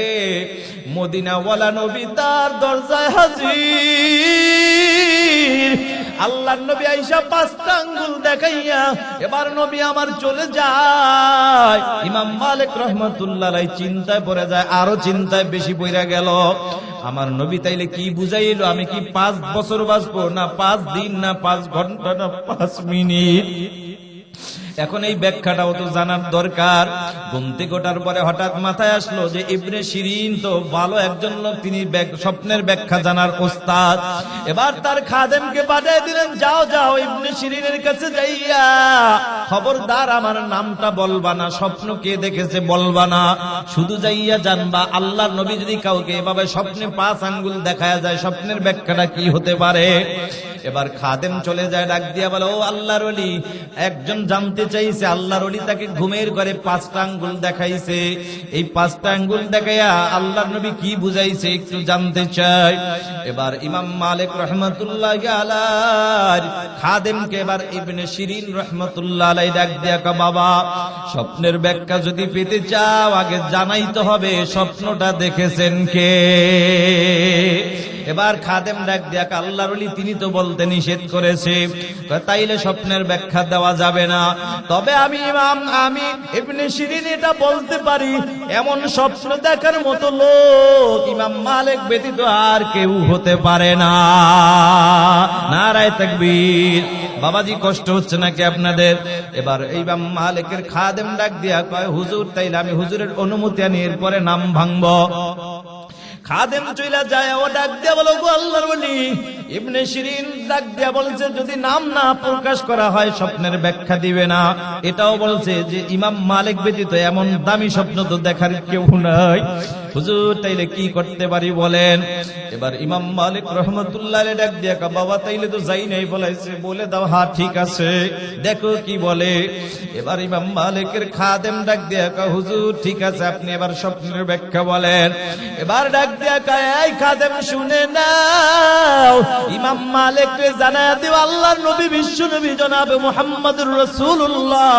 মদিনা ওয়ালা নবী তার দরজায় হাজির। আল্লাহর নবী আয়েশা 5টা আঙ্গুল দেখাইয়া এবার নবী আমার চলে যায়। ইমাম মালিক রাহমাতুল্লাহি আলাইহি চিন্তায় পড়ে যায়, আরো চিন্তায় বেশি পড়ে গেল। আমার নবী তাইলে কি বুঝাইলো? আমি কি 5 বছর বাঁচবো, না 5 দিন, না 5 ঘন্টা, না 5 মিনিট? এখন এই ব্যাখ্যাটাও তো জানার দরকার। ঘুমতে গোটার পরে হঠাৎ মাথায় আসলো যে ইবনে শিরিন তো ভালো একজন লোক, তিনি স্বপ্নের ব্যাখ্যা জানার ওস্তাদ। এবার তার খাদেমকে পাঠিয়ে দিলেন, যাও যাও ইবনে শিরিনের কাছে যাইয়া খবরদার আমার নামটা বলবা না, স্বপ্ন কে দেখেছে বলবা না, শুধু যাইয়া জানবা আল্লাহর নবী যদি কাউকে এভাবে স্বপ্নে 5 আঙ্গুল দেখায়া যায় স্বপ্নের ব্যাখ্যাটা কি হতে পারে। এবার খাদেম চলে যায়, ডাক দিয়া বলে, ও আল্লাহর ওলি, একজন জানতে চাইছে আল্লাহর ওলি তাকে ঘুমের ঘরে 5টা আঙ্গুল দেখাইছে, এই 5টা আঙ্গুল দেখাইয়া আল্লাহর নবী কি বুঝাইছে একটু জানতে চাই। এবার ইমাম মালিক রাহমাতুল্লাহি আলাইহি খাদেমকে এবার ইবনে শিরিন রাহমাতুল্লাহি আলাইহি ডাক দিয়া কয়, বাবা স্বপ্নের ব্যাখ্যা যদি পেতে চাও আগে জানাইতে হবে স্বপ্নটা দেখেছেন কে। এবার খাদেম ডাক দিয়া আল্লাহর ওলি তিনি তো বলতে নিষেধ করেছে, তাইলে স্বপ্নের ব্যাখ্যা দেওয়া যাবে না। তবে আমি ইবনে শিরিন এটা বলতে পারি, এমন স্বপ্ন দেখার মতো লোক ইমাম মালিক ব্যতীত আর কেউ হতে পারে না। নারায়ে তাকবীর। বাবাজি কষ্ট হচ্ছে নাকি আপনাদের? এবার ইমাম মালিকের খাদেম ডাক দিয়া কয়, হুজুর তাইলে আমি হুজুরের অনুমতি আনি এরপরে নাম ভাঙবো। খাদেম চইলা যায়, ও ডাক দিয়া বলো, গো আল্লাহর ওলি। ইবনে শিরিন ডাক দিয়া বলছে, যদি নাম না প্রকাশ করা হয় স্বপ্নের ব্যাখ্যা দিবে না। এটাও বলছে যে ইমাম মালিক ব্যতীত এমন দামি স্বপ্ন তো দেখার কেউ নাই। হুজুর তাইলে কি করতে পারি বলেন? এবার ইমাম মালিক রাহমাতুল্লাহি আলাইহি ডাক দিয়া কয়, বাবা তাইলে তো যাই নাই বলাইছে, বলে দাও। হ্যাঁ ঠিক আছে, দেখো কি বলে। এবার ইমাম মালিকের খাদেম ডাক দিয়া কয়, হুজুর ঠিক আছে, আপনি এবার স্বপ্নের ব্যাখ্যা বলেন। এবার ডাক দিয়া কয়, এই খাদেম শুনে নাও, ইমাম মালিককে জানায়া দিও আল্লাহর নবী বিশ্ব নবী জনাব মুহাম্মদুর রাসূলুল্লাহ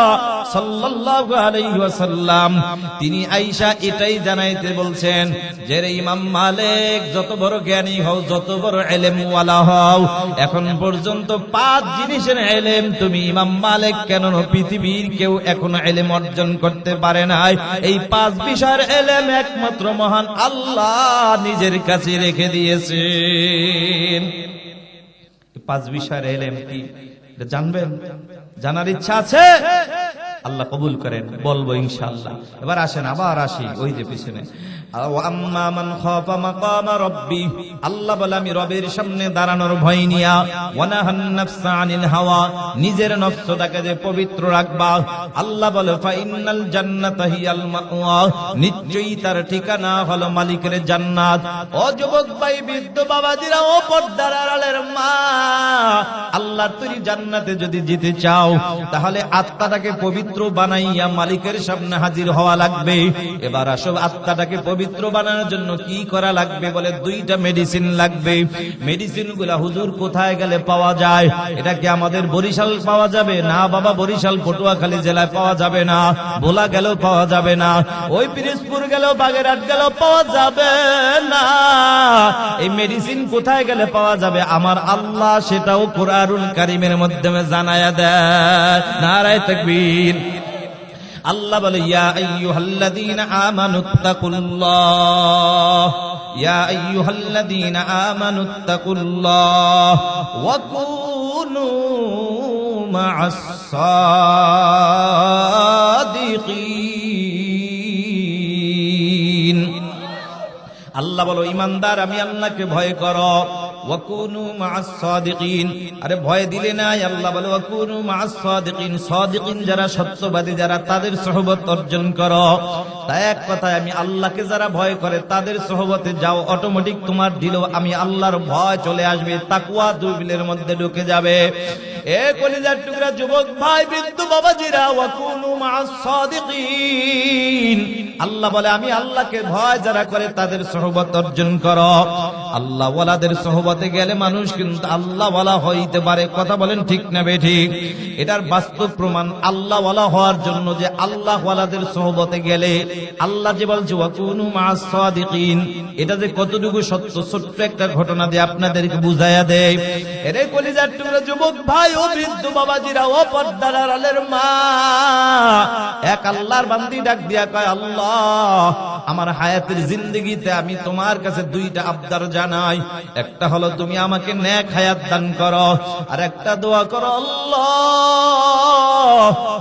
সাল্লাল্লাহু আলাইহি ওয়াসাল্লাম তিনি আয়েশা এটাই জানাইতে বলছেন যে রে ইমাম মালিক, যত বড় জ্ঞানী হও, যত বড় ইলম ওয়ালা হও, এখন পর্যন্ত 5 জিনিসের ইলম তুমি ইমাম মালিক কেন পৃথিবীর কেউ এখনো ইলম অর্জন করতে পারে নাই। এই 5 বিষয়ের ইলম একমাত্র মহান আল্লাহ নিজের কাছে রেখে দিয়েছেন। 5 বিষয়ের ইলম কি জানবেন? জানার ইচ্ছা আছে? আল্লাহ কবুল করেন, বলবো ইনশাআল্লাহ। এবার আসেন, আবার আসি ওই যে পিছনে। আম্মা মান খাফা মাকামা রাব্বি, আল্লাহ বলে আমি রবের সামনে দাঁড়ানোর ভয় নিয়া, ওয়া নাহান নাফসা আনিল হাওয়া, নিজের নফসটাকে যে পবিত্র রাখবা। আল্লাহ বলে ফা ইন্নাল জান্নাতা হিয়াল মাওয়া, নিশ্চয়ই তার ঠিকানা হলো মালিকের জান্নাত। ও যুবক ভাই, বৃদ্ধ বাবাজিরা, ও পর্দার আড়ালের মা, আল্লাহর তৈরি জান্নাতে যদি যেতে চাও তাহলে আত্মাটাকে পবিত্র বানাইয়া মালিকের সামনে হাজির হওয়া লাগবে। এবার আসো আত্মাটাকে পবিত্র বানানোর জন্য কি করা লাগবে? বলে 2টা মেডিসিন লাগবে। মেডিসিনগুলা হুজুর কোথায় গেলে পাওয়া যায়? এটা কি আমাদের বরিশাল পাওয়া যাবে? না বাবা, বরিশাল পটুয়াখালী জেলায় পাওয়া যাবে না, ভোলা গেলেও পাওয়া যাবে না, ওই পিরিজপুর গেলেও বাগেরহাট গেলেও পাওয়া যাবে না। এই মেডিসিন কোথায় গেলে পাওয়া যাবে? আমার আল্লাহ সেটাও কুরআনুল কারীমের মাধ্যমে জানায়া দেয়। নারায়ে তাকবীর। আল্লাহ বলে, ইয়া আইয়ুহাল্লাযীনা আমানুত্তাকুল্লাহ, ইয়া আইয়ুহাল্লাযীনা আমানুত্তাকুল্লাহ ওয়া কুনু মা'আস সাদিকিন। আল্লাহ বলো, ইমানদার আমি আল্লাহকে ভয় করো। ওয়াকুনু মা'আস সাদিকিন, আরে ভয় দিলে না, আল্লাহ বলে ওয়াকুনু মা'আস সাদিকিন, সাদিকিন যারা সত্যবাদী যারা, তাদের সহবত অর্জন করো। তাই এক কথায় আমি আল্লাহকে যারা ভয় করে তাদের সহবতে যাও, অটোমেটিক তোমার দিলেও আমি আল্লাহর ভয় চলে আসবে, তাকওয়া দিলের মধ্যে ঢুকে যাবে। এ কলিজার টুকরা যুবক ভাই, বৃদ্ধ বাবাজিরা, ওয়াকুনু মা'আস সাদিকিন, আল্লাহ বলে আমি আল্লাহকে ভয় যারা করে তাদের সহবত অর্জন করো। আল্লাহ ওয়ালাদের সহবতে গেলে মানুষ কিন্তু আল্লাহ ওয়ালা হইতে পারে। কথা বলেন ঠিক না বেঠিক? এটার বাস্তব প্রমাণ আল্লাহ ওয়ালা হওয়ার জন্য যে আল্লাহ ওয়ালাদের সহবতে গেলে আল্লাহ যে বলছে ওয়াকুনু মা'আস সাদিকিন, এটা যে কতটুকু সত্য, ছোট্ট একটা ঘটনা দিয়ে আপনাদেরকে বুঝাইয়া দেয়। এরে কলিজার টুকরা যুবক ভাই ও বৃদ্ধ বাবাজিরা ও পর্দার আড়ালের মা, এক আল্লাহর বান্দি ডাক দিয়া কয়, আল্লাহ আমার হায়াতের জিন্দেগিতে আমি তোমার কাছে 2টা আবদার জানাই। একটা হলো তুমি আমাকে নেক হায়াত দান করো, আর একটা দোয়া করো, আল্লাহ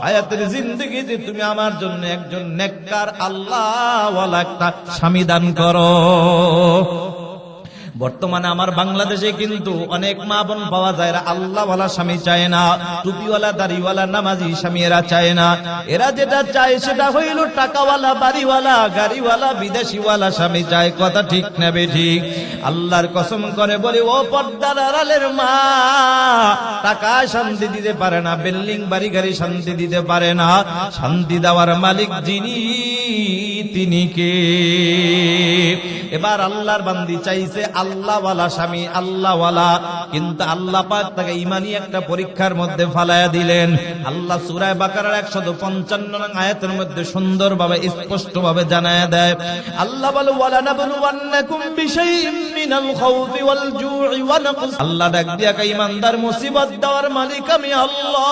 হায়াতের জিন্দেগিতে তুমি আমার জন্য একজন নেককার আল্লাহ ওয়ালা একটা স্বামী দান করো। বর্তমানে আমার বাংলাদেশে কিন্তু অনেক মা বোন পাওয়া যায়, এরা আল্লাহওয়ালা স্বামী চায় না, টুপিওয়ালা দাড়িওয়ালা নামাজি স্বামী এরা চায় না। এরা যেটা চায় সেটা হইল টাকাওয়ালা, বাড়িওয়ালা, গাড়িওয়ালা, বিদেশিওয়ালা স্বামী চায়। কথা ঠিক না বেঠিক? আল্লাহর কসম করে বলি ও পর্দার আড়ালের মা, টাকা শান্তি দিতে পারে না, বিল্ডিং বাড়ি গাড়ি শান্তি দিতে পারে না, শান্তি দেওয়ার মালিক যিনি তিনি কে? এবার আল্লাহর বান্দি চাইছে আল্লাহওয়ালা স্বামী, আল্লাহওয়ালা, কিন্তু আল্লাহ পাক তাকে ঈমানি একটা পরীক্ষার মধ্যে ফালায়া দিলেন। আল্লাহ সূরা বাকারার 155 নং আয়াতের মধ্যে সুন্দরভাবে স্পষ্টভাবে জানায়া দেয়। আল্লাহ বলে, ওয়ালা নাবলুওয়ান্নাকুম বিশাইইন মিনাল খাউফি ওয়াল জু'i ওয়া নাকস। আল্লাহ ডাক দিয়া কয়, ঈমানদার মুসিবত দেওয়ার মালিক আমি আল্লাহ,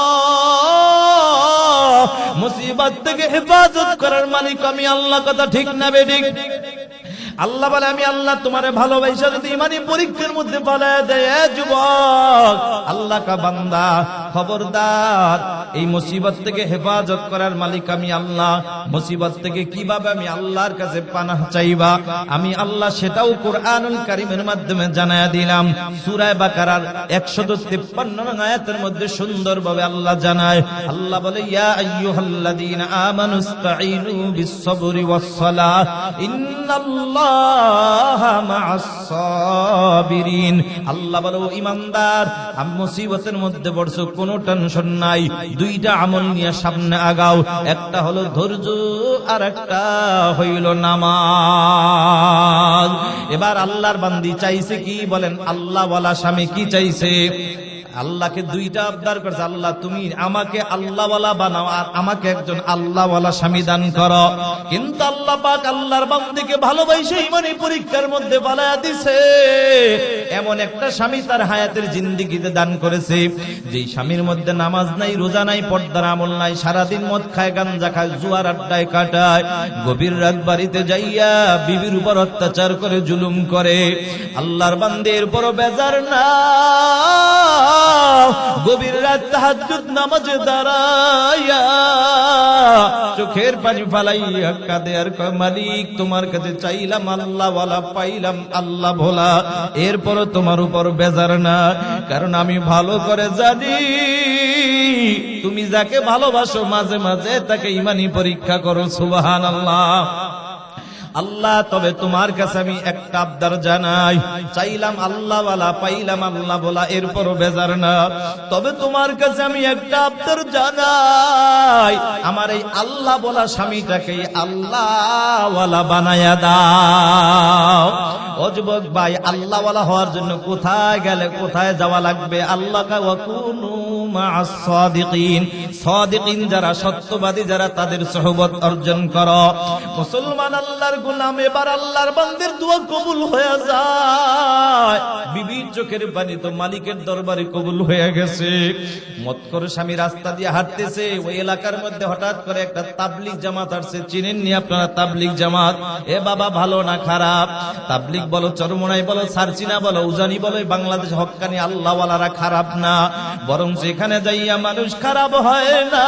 মুসিবত থেকে হেফাজত করার মালিক আমি আল্লাহ। কথা ঠিক না বেঠিক? আল্লাহ বলে আমি আল্লাহ তোমারে ভালোবাসা যদি ঈমানি পরীক্ষার মধ্যে পালায়া দেয়, যুবক আল্লাহ কা বান্দা খবরদার, এই মুসিবত থেকে হেফাজত করার মালিক আমি আল্লাহ। মুসিবত থেকে কিভাবে আমি আল্লাহর কাছে পানাহ চাইবা আমি আল্লাহ, সেটাও কুরআনুল কারীমের মাধ্যমে জানায়া দিলাম। সূরা বাকারার 153 নং আয়াতের মধ্যে সুন্দরভাবে আল্লাহ জানায়। আল্লাহ বলে, ইয়া আইয়ুহাল্লাযীনা আমানুস্তাঈনু বিস-সাবরি ওয়াস-সালাহ ইন্নাল্লাহ আল্লাহ বলো ঈমানদার, আমি মুসিবতের মধ্যে পড়ছো, কোনো টেনশন নাই, 2টা আমল নিয়ে সামনে আগাও। একটা হলো ধৈর্য, আর একটা হইল নামাজ। এবার আল্লাহর বান্দি চাইছে কি বলেন? আল্লাহওয়ালা স্বামী কি চাইছে? আল্লাহকে 2টা আবদার করছে, আল্লাহ তুমি আমাকে আল্লাহওয়ালা বানাও আর আমাকে একজন আল্লাহওয়ালা স্বামী দান করো। কিন্তু আল্লাহ পাক আল্লাহর বান্দিকে ভালোবাসে ঈমানি পরীক্ষার মধ্যে বানায়া দিছে। এমন একটা স্বামী তার হায়াতের জিন্দেগিতে দান করেছে, যেই স্বামীর মধ্যে নামাজ নাই, রোজা নাই, পর্দার আমল নাই, সারাদিন মদ খায়, গাঞ্জা খায়, জুয়ার আড্ডায় কাটায়, গভীর রাত বাড়িতে যাইয়া বিবির উপর অত্যাচার করে, জুলুম করে। আল্লাহর বান্দির উপর বেজার না, গভীর রাত তাহাজ্জুদ নামাজে দাঁড়াইয়া চোখের পানি ফালাইয়া কাঁদে আর কয়, মালিক তোমার কাছে চাইলাম আল্লাহওয়ালা, পাইলাম আল্লাহ ভোলা, এরপর তোমার উপর বেজার না, কারণ আমি ভালো করে জানি তুমি যাকে ভালোবাসো মাঝে মাঝে তাকে ঈমানি পরীক্ষা করো। সুবহানাল্লাহ। আল্লাহ তবে তোমার কাছে আমি একটা আবদার জানাই, চাইলাম আল্লাহওয়ালা, পাইলাম আল্লাহ বলা, এরপরও বেজার না, তবে তোমার কাছে আমি একটা আবদার জানাই, আমার এই আল্লাহ বলা স্বামীটাকে আল্লাহওয়ালা বানায়া দাও। ও যুবক ভাই, আল্লাহওয়ালা হওয়ার জন্য কোথায় গেলে কোথায় যাওয়া লাগবে? আল্লাহ ওয়াকুনু মা'আস সাদিকিন, সাদিকিন যারা, সত্যবাদী যারা, তাদের সোহবত অর্জন করো। মুসলমান আল্লাহর গোলাম, এবার আল্লাহর বান্দার দোয়া কবুল হয়ে যায়। বিবির চোখের পানি তো মালিকের দরবারে কবুল হয়ে গেছে। মতকর স্বামী রাস্তা দিয়ে হাঁটতেছে, ওই এলাকার মধ্যে হঠাৎ করে একটা তাবলিগ জামাত আসছে। চিনেননি আপনারা তাবলিগ জামাত? এ বাবা, ভালো না খারাপ? তাবলিগ বলো, চরমোনাই বলো, সারচিনা বলো, উজানি বলো, বাংলাদেশ হক্কানি আল্লাহওয়ালারা খারাপ না, বরং সেখানে যাইয়া মানুষ খারাপ হয় না,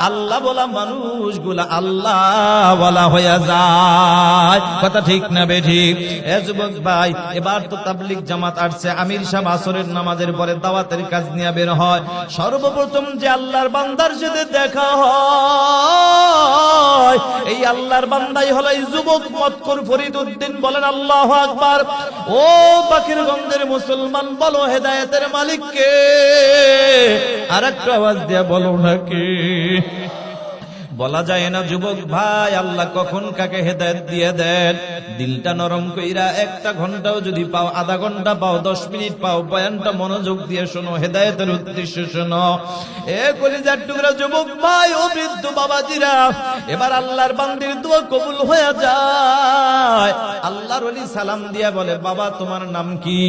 আল্লাহ বলা মানুষগুলা আল্লাহওয়ালা হয়ে যায়। কথা ঠিক না বেঠিক? এ যুবক ভাই, এবার তো তাবলিগ জামাত আসছে। আমির সাহেব আসরের নামাজের পরে দাওয়াতের কাজ নিয়ে বের হয়। সর্বপ্রথম যে আল্লাহর বান্দার সাথে দেখা হয়, এই আল্লাহর বান্দাই হলো এই যুবক মতকর ফরিদউদ্দিন। বলেন আল্লাহু আকবার। ও বাকিরগঞ্জের মুসলমান, বলো হেদায়েতের মালিক কে? আর একটা আওয়াজ দিয়ে বলো নাকি? বলা যায় না যুবক ভাই, আল্লাহ কখন কাকে হেদায়েত দিয়ে দেন। দিলটা নরম কইরা একটা ঘন্টাও যদি পাও, আধা ঘন্টা পাও, 10 মিনিট পাও, বয়ানটা মনোযোগ দিয়ে শোনো, হেদায়েতের উদ্দেশ্য শোনো। এ কলিজার টুকরা যুবক ভাই, ও বৃদ্ধ বাবাজিরা, এবার আল্লাহর বান্দির দোয়া কবুল হয়ে যায়। আল্লাহর ওলি সালাম দিয়া বলে, বাবা তোমার নাম কি?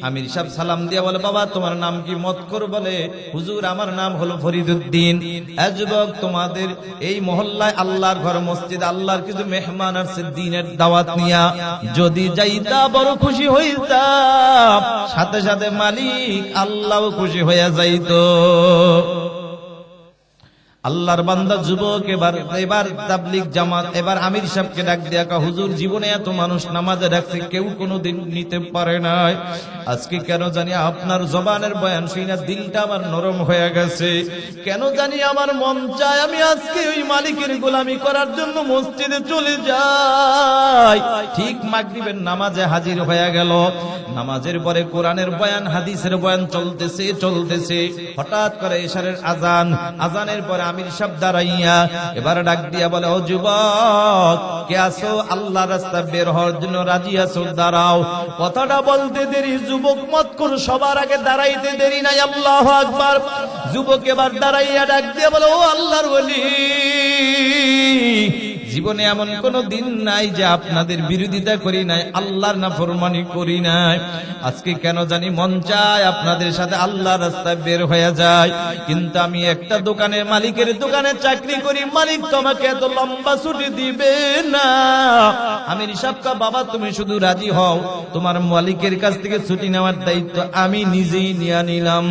আমির সাহেব সালাম দিয়া বলে, বাবা তোমার নাম কি? মতকর বলে, হুজুর আমার নাম হলো ফরিদউদ্দিন। এ যুবক, তোমাদের এই মহল্লায় আল্লাহর ঘর মসজিদ, আল্লাহর কিছু মেহমান আসছে দ্বীনের দাওয়াত নিয়া, যদি যাইতা বড় খুশি হইতাম। সাথে সাথে মালিক আল্লাহও খুশি হইয়া যাইতো। আল্লাহর বান্দা যুবক এবার তাবলিগ জামাত, এবার আমির সাহেবকে ডাক দিয়া, হুজুর জীবনে এত মানুষ নামাজে ডাকছে, কেউ কোনোদিন নিতে পারে নাই, আজকে কেন জানি আপনার জবানের বয়ান শুনে দিলটা আমার নরম হয়ে গেছে। কেন জানি আমার মন চায় আমি আজকে ওই মালিকের গোলামি করার জন্য মসজিদে চলে যাই। ঠিক মাগরিবের নামাজে হাজির হয়ে গেল। নামাজের পরে কোরআনের বয়ান, হাদিসের বয়ান চলতেছে। হঠাৎ করে ইশারের আজান, আজানের পরে আমির সাহেব দাঁড়াইয়া এবার ডাক দিয়া বলে, ও যুবক, কে আছো? আল্লাহর রাস্তা বের হওয়ার জন্য রাজি আছো? দাঁড়াও। কথাটা বলতে দেরি, যুবক মতকর সবার আগে দাঁড়াইতে দেরি নাই। আল্লাহু আকবার। যুবক এবার দাঁড়াইয়া ডাক দিয়া বলে, ও আল্লাহর ওলি, জীবনে এমন কোন দিন নাই যে আপনাদের বিরোধিতা করি নাই, আল্লাহর নাফরমানি করি নাই। আজকে কেন জানি মন চায় আপনাদের সাথে আল্লাহর রাস্তায় বের হয়ে যায়। কিন্তু আমি একটা দোকানের মালিকের দোকানে চাকরি করি, মালিক তো আমাকে এত লম্বা ছুটি দিবে না। আমির সাহেব কা, বাবা তুমি শুধু রাজি হও, তোমার মালিকের কাছ থেকে ছুটি নেওয়ার দায়িত্ব আমি নিজেই নিয়ে নিলাম।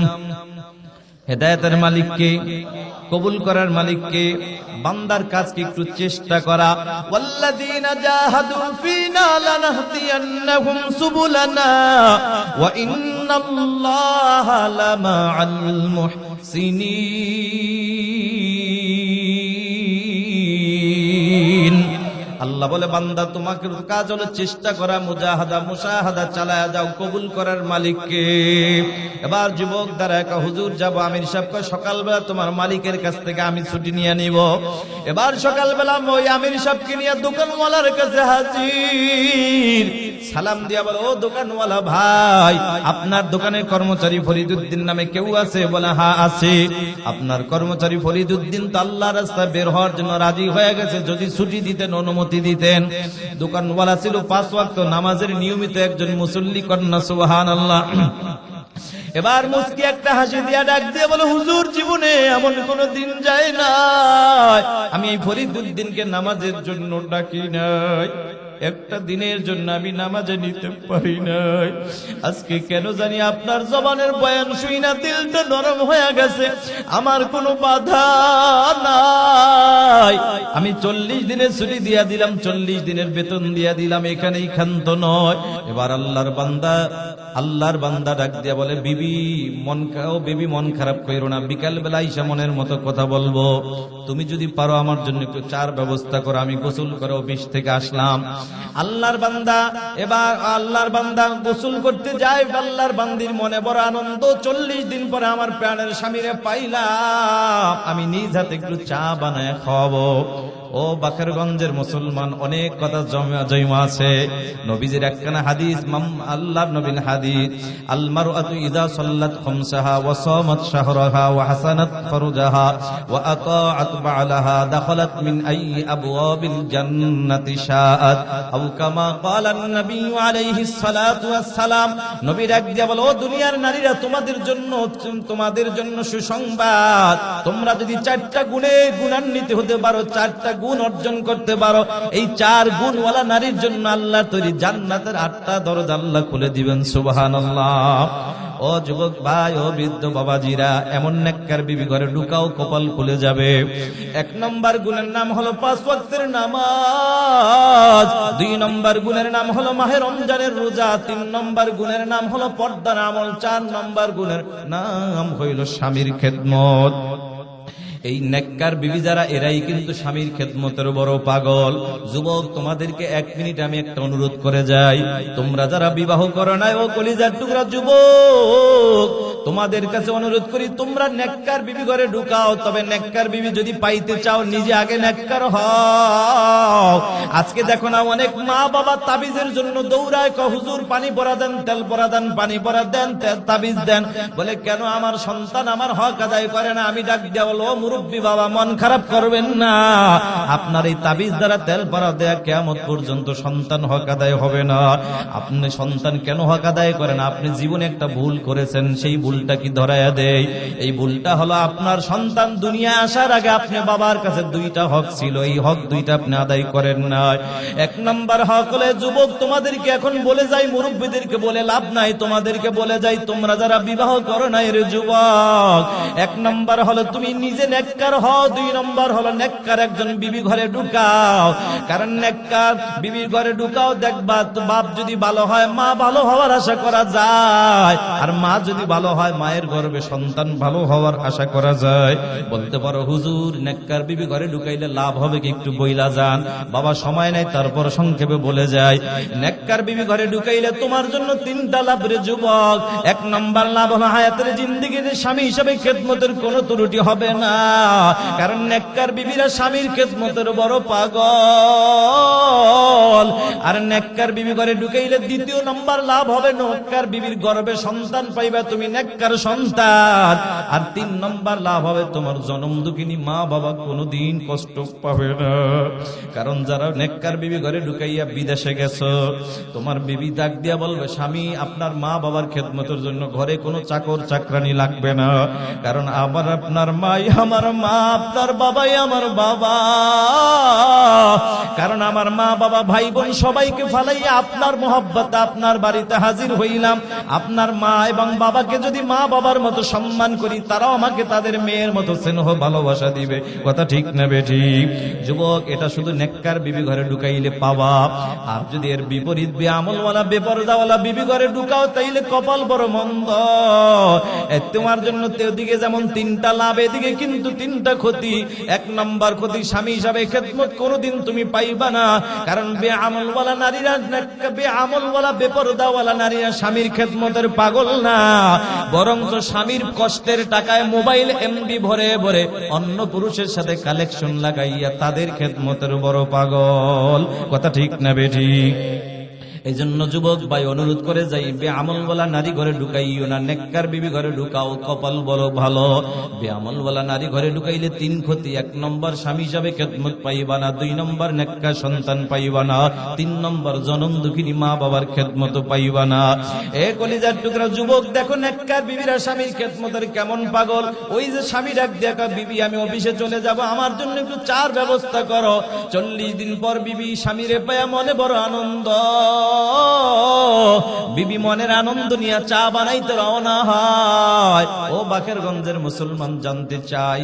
হেদায়েতের মালিককে, কবুল করার মালিককে, বান্দার কাজকে একটু চেষ্টা করা। ওয়াল্লাযীনা জাহাদু ফীনা লানাহদিয়ান্নাহুম সুবুলানা ওয়া ইন্নাল্লাহা লামাআল মুহসিনিন। আল্লাহ বলে, বান্দা তোমাকে কাজ হলো চেষ্টা করা, মুশাহাদা চালায়া যাও কবুল করার মালিককে। এবার যুবক দ্বারা একা, হুজুর যাব। আমির সাহেব কয়, সকালবেলা তোমার মালিকের কাছ থেকে আমি ছুটি নিয়ে নিব। এবার সকালবেলা ওই আমির সাহেবকে নিয়ে দোকানওয়ালার কাছে হাজির। সালাম দিয়া বলে, ও দোকানওয়ালা ভাই, আপনার দোকানের কর্মচারী ফরিদউদ্দিন নামে কেউ আছে? বলে, হ্যাঁ আছে। আপনার কর্মচারী ফরিদউদ্দিন তো আল্লাহর রাস্তায় বের হওয়ার জন্য রাজি হয়ে গেছে, যদি ছুটি দিতেন, অনুমতি দিতেন। দোকানওয়ালা ছিল 5 ওয়াক্ত নামাজের নিয়মিত একজন মুসল্লি, কন্যা সুবহানাল্লাহ। এবার মুস্কি একটা হাসি দিয়া ডাক দিয়ে বলে, হুজুর জীবনে এমন কোন দিন যায় না আমি এই ফরিদউদ্দিনকে নামাজের জন্য ডাকি নাই, একটা দিনের জন্য আমি নামাজে নিতে পারি নাই। আজকে কেন জানি আপনার জবানের বয়ান শুই না দিলটা নরম হয়ে গেছে। আমার কোনো বাধা নাই, ভাই আমি 40 দিনের ছুটি দিয়া দিলাম, 40 দিনের বেতন দিয়া দিলাম, এখানেই ক্ষান্ত নয়। এবার আল্লাহর বান্দা ডাক দিয়া বলে, বিবি মন খারাপ কইরো না, বিকাল বেলা ঈশা মনের মতো কথা বলবো, তুমি যদি পারো আমার জন্য একটু চার ব্যবস্থা করো, আমি গোসল করে অফিস থেকে আসলাম। আল্লাহর বান্দা গোসল করতে যায়। আল্লাহর বান্দির মনে বড় আনন্দ, 40 দিন পরে আমার প্রাণের স্বামীরে পাইলাম, আমি নিজ হাতে একটু চা বানায় খাওয়াবো। ও বাকেরগঞ্জের মুসলমান, অনেক কথা জমা আছে। নবীজির একখানা হাদিস, আল্লাহর নবীর হাদিস, আল মারআতু ইযা সাল্লাত খামসাহা ওয়া সামাত শাহরাহা ওয়া হাসানাত ফারজাহা ওয়া আতাআত বা'লাহা দাখালাত মিন আইয়ি আবওয়াবিল জান্নাতি শাআত আও কামা ক্বালা an-নবী আলাইহিস সালাতু ওয়াস সালাম। নবী ডাক দিয়া বলে, ও দুনিয়ার নারীরা, তোমাদের জন্য সুসংবাদ, তোমরা যদি 4টা গুণে গুণান্বিত হতে পারো, 4টা গুণ অর্জন করতে পারো, এই 4 গুণওয়ালা নারীর জন্য আল্লাহ তৈরি জান্নাতের 8টা দরজা আল্লাহ খুলে দিবেন। সুবহানাল্লাহ। ও যুবক ভাই, ও বৃদ্ধ বাবাজিরা, এমন নেককার বিবি ঘরে ঢুকাও, কপাল খুলে যাবে। 1 নম্বর গুণের নাম হলো 5 ওয়াক্তের নামাজ, 2 নম্বর গুণের নাম হলো মাহে রমজানের রোজা, 3 নম্বর গুণের নাম হলো পর্দার আমল, 4 নম্বর গুণের নাম হইল স্বামীর খেদমত। এই নেককার বিবি যারা, এরাই কিন্তু স্বামীর খেদমতের বড় পাগল। যুবক, তোমাদেরকে 1 মিনিট আমি একটা অনুরোধ করে যাই, তোমরা যারা বিবাহ করো নাই, ও কলিজার টুকরা যুবক, তোমাদের কাছে অনুরোধ করি, তোমরা নেককার বিবি ঘরে ঢুকাও। তবে নেককার বিবি যদি পাইতে চাও, নিজে আগে নেককার হও। আজকে দেখো না, অনেক মা বাবা তাবিজের জন্য দৌড়ায়, হুজুর পানি পরা দেন, তেল পরা দেন, পানি পরা দেন, তাবিজ দেন। বলে, কেন আমার সন্তান আমার হক আদায় করে না? আমি ডাক দেয়া বলো, মুরব্বী বাবা, মন খারাপ করবেন না, আপনার এই তাবিজ দ্বারা তেল পরা দেয়া কিয়ামত পর্যন্ত সন্তান হক আদায় হবে না। আপনি সন্তান কেন হক আদায় করেন? আপনি জীবনে একটা ভুল করেছেন, সেই ভুলটা কি ধরায়া দেয়? এই ভুলটা হলো, আপনার সন্তান দুনিয়া আসার আগে আপনি বাবার কাছে 2টা হক ছিল, এই হক 2টা আপনি আদায় করেন না। 1 নম্বর হক হলে, যুবক তোমাদেরকে এখন বলে যাই, মুরব্বীদেরকে বলে লাভ নাই, তোমাদেরকে বলে যাই, তোমরা যারা বিবাহ করো নাই রে যুবক, 1 নম্বর হলো তুমি নিজে নেককার হও, 2 নম্বর হলো নেককার একজন বিবি ঘরে ঢুকাও। কারণ নেককার বিবির ঘরে ঢুকাও, দেখবা তো বাপ যদি ভালো হয়, মা ভালো হওয়ার আশা করা যায়, আর মা যদি ভালো হয়, মায়ের গর্ভে সন্তান ভালো হওয়ার আশা করা যায়। বলতে পারো, হুজুর নেককার বিবি ঘরে ঢুকাইলে লাভ হবে কি? একটু বইলা যান। বাবা সময় নাই, তারপর সংক্ষেপে বলে যায়। নেককার বিবি ঘরে ঢুকাইলে তোমার জন্য 3টা লাভ রে যুবক। 1 নম্বর লাভ হলো, হায়াতের জিন্দেগিতে স্বামী হিসেবে খেদমতের কোনো ত্রুটি হবে না। কারণ নেককার বিবিরা স্বামীর খেদমতের বড় পাগল। আর নেককার বিবি ঘরে ঢুকাইলে 2য় নম্বর লাভ হবে, নেককার বিবির গর্ভে সন্তান পাইবা তুমি, নেককার সন্তান। আর 3 নম্বর লাভ হবে, তোমার জনম দুঃখিনী মা বাবা কোনোদিন কষ্ট পাবে না। কারণ যারা নেককার বিবি ঘরে ঢুকাইয়া বিদেশে গেছো, তোমার বিবি ডাক দিয়া বলবে, স্বামী আপনার মা বাবার খেদমতের জন্য ঘরে কোনো চাকর চাকরানি লাগবে না। কারণ আপনার মাই আমার মা, আপনার বাবাই আমার বাবা। কারণ আমার মা বাবা ভাই বোন সবাইকে ফালাইয়া আপনার মোহাব্বতে আপনার বাড়িতে হাজির হইলাম। আপনার মা এবং বাবাকে যদি মা বাবার মতো সম্মান করি, তারাও আমাকে তাদের মেয়ের মতো স্নেহ ভালোবাসা দিবে। কথা ঠিক না বেঠিক? যুবক, এটা শুধু নেককার বিবি ঘরে ঢুকাইলে পাবা। আর যদি এর বিপরীত বেআমলওয়ালা বেপরদাওয়ালা বিবি ঘরে ঢুকাও, তাইলে কপাল বড় মন্দ। তোমার জন্য ওদিকে যেমন 3টা লাভ, এদিকে কিন্তু 3টা ক্ষতি। 1 নম্বর ক্ষতি, স্বামী হিসাবে খেদমত কোনোদিন তুমি পাইবা না। কারণ বেআমলওয়ালা নারীরা, বেআমলওয়ালা বেপরদাওয়ালা নারীরা স্বামীর খেদমতের পাগল না, বরঞ্চ স্বামীর কষ্টের টাকায় মোবাইল এমবি ভরে ভরে অন্য পুরুষের সাথে কালেকশন লাগাইয়া তাদের খেদমতের বড় পাগল। কথা ঠিক না বেঠিক? এই জন্য যুবক ভাই অনুরোধ করে যাই, বেআমলওয়ালা নারী ঘরে ঢুকাইও না, নেককার বিবি ঘরে ঢুকাও, কপাল বড় ভালো। বেআমলওয়ালা নারী ঘরে ঢুকাইলে 3 ক্ষতি। 1 নম্বর স্বামী হিসাবে খেদমত পাইবা না, 2 নম্বর নেককার সন্তান পাইবা না, 3 নম্বর জনম দুঃখিনী মা বাবার খেদমত পাইবা না। এ কলিজার টুকরা যুবক, দেখো নেককার বিবিরা স্বামীর খেদমতের কেমন পাগল। ওই যে স্বামী ডাক দেখা, বিবি আমি অফিসে চলে যাব, আমার জন্য একটু চার ব্যবস্থা করো। 40 দিন পর বিবি স্বামীরে পায়া মনে বড় আনন্দ। বিবি মনের আনন্দ নিয়ে চা বানাইতে রওনা হয়। ও বাকেরগঞ্জের মুসলমান, জানতে চাই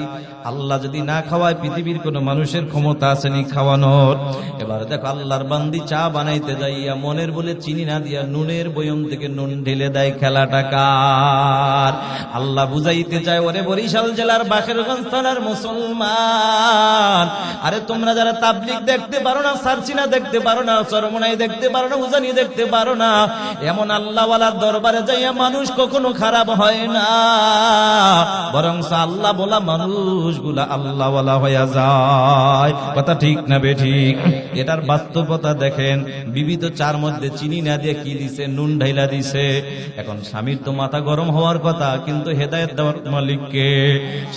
আল্লাহ যদি না খাওয়ায় পৃথিবীর কোন মানুষের ক্ষমতা আসেনি খাওয়ানোর? এবার দেখো আল্লাহর বান্দি চা বানাইতে যাইয়া মনের বলে চিনি না দিয়া নুনের বয়ম থেকে নুন ঢেলে দেয়। খেলাটা কার? আল্লাহ বুঝাইতে চায়, ওরে বরিশাল জেলার বাকেরগঞ্জ থানার মুসলমান, আরে তোমরা যারা তাবলিগ দেখতে পারো না, সারচিনা দেখতে পারো না, চরমনাই দেখতে পারো না, উজানি দেখতে পারো না, এমন আল্লাহওয়ালার দরবারে যাইয়া মানুষ কখনো খারাপ হয় না, বরং আল্লাহ বলা মানুষগুলা আল্লাহওয়ালা হইয়া যায়। কথা ঠিক না বেঠিক? এটার বাস্তবতা দেখেন। বিবি তো চার মধ্যে চিনি না দিয়ে কি দিছে? নুন ঢাইলা দিছে। এখন স্বামীর তো মাথা গরম হওয়ার কথা, কিন্তু হেদায়েত দেওয়ার মালিককে।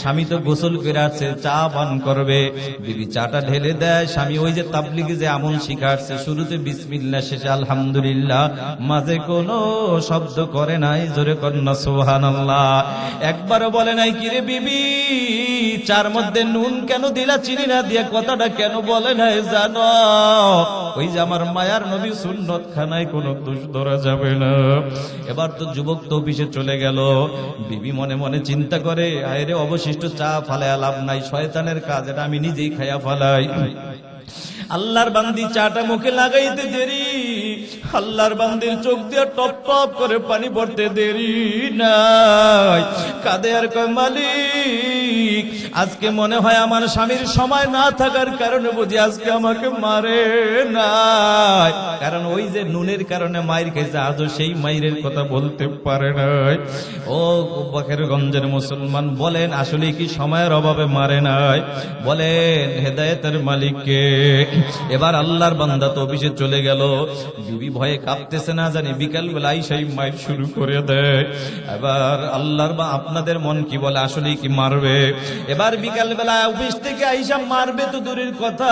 স্বামী তো গোসল করে আসছে, চা পান করবে, বিবি চাটা ঢেলে দেয়। স্বামী ওই যে তাবলিগে যে আমল শিখাচ্ছে, শুরুতে বিসমিল্লাহ, শেষে আলহামদুলিল্লাহ, মাঝে কোনো শব্দ করে নাই। জোরে কন্যা সুবহানাল্লাহ। একবারও বলে নাই কিরে বিবি চার মধ্যে নুন কেন দিলা, চিনি না দিয়া? কথাটা কেন বলে নাই জানো? ওই যে আমার মায়ার নবী সুন্নত খানায় কোনো দোষ ধরা যাবে না। এবার তো যুবক তো অফিসে চলে গেল। বিবি মনে মনে চিন্তা করে, আরে অবশিষ্ট চা ফালায়া লাভ নাই, শয়তানের কাজ, এটা আমি নিজেই খাইয়া ফালাই। আল্লাহর বান্দি চাটা মুখে লাগাইতে দেরি, আল্লাহর বান্দির চোখ দিয়ে টপ টপ করে পানি পড়তে দেরি নাই। কাঁদে আর কয়, মালিক আজকে মনে হয় আমার স্বামীর সময় না থাকার কারণে বুঝি আজকে আমাকে মারে নাই। কারণ ওই যে নুনের কারণে মায়ের খেয়েছে, আজও সেই মায়ের কথা বলতে পারে নাই। ও বাকেরগঞ্জের মুসলমান, বলেন আসলে কি সময়ের অভাবে মারে নাই? বলেন হেদায়েতের মালিককে। এবার আল্লাহর বান্দা তো অফিসে চলে গেল। বিবি ভয়ে কাঁপতেছে, না জানি বিকাল বেলায় সেই মাইর শুরু করে দেয়। এবার আল্লাহর বা আপনাদের মন কি বলে, আসলে কি মারবে? এবার বিকাল বেলায় অফিস থেকে আইসা মারবে তো দূরের কথা,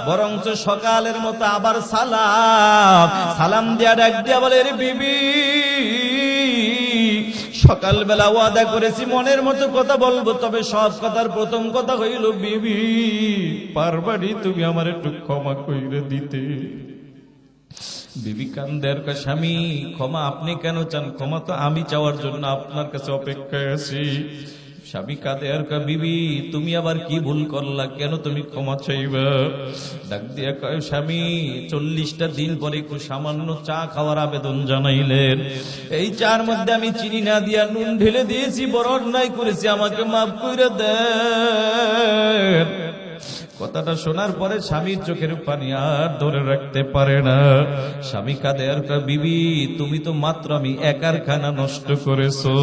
বরঞ্চ সকালের মতো আবার সালাম দিয়া ডাক দিয়া বলে, রে বিবি সকালবেলা ওয়াদা করেছি মনের মতো কথা বলবো, তবে সব কথার প্রথম কথা হইল, বিবি পারবানি তুমি আমার একটু ক্ষমা কইরে দিতে? বিবি কান্দের, স্বামী ক্ষমা আপনি কেন চান? ক্ষমা তো আমি চাওয়ার জন্য আপনার কাছে অপেক্ষায় আছি। স্বামী কাঁদে আর কয়, বিবি তুমি আবার কি ভুল করলা? কেন তুমি ক্ষমা চাইবা? ডাক দিয়া কয়, স্বামী 40টা দিন পরে একটু সামান্য চা খাওয়ার আবেদন জানাইলেন, এই চার মধ্যে আমি চিনি না দিয়া নুন ঢেলে দিয়েছি, বড় অন্যায় করেছি, আমাকে মাফ করে দেন। কথাটা শোনার পরে স্বামীর চোখের পানি আর ধরে রাখতে পারে না। স্বামী কাঁদে আর কয়, বিবি তুমি তো মাত্র আমি একার খানা নষ্ট করেছো।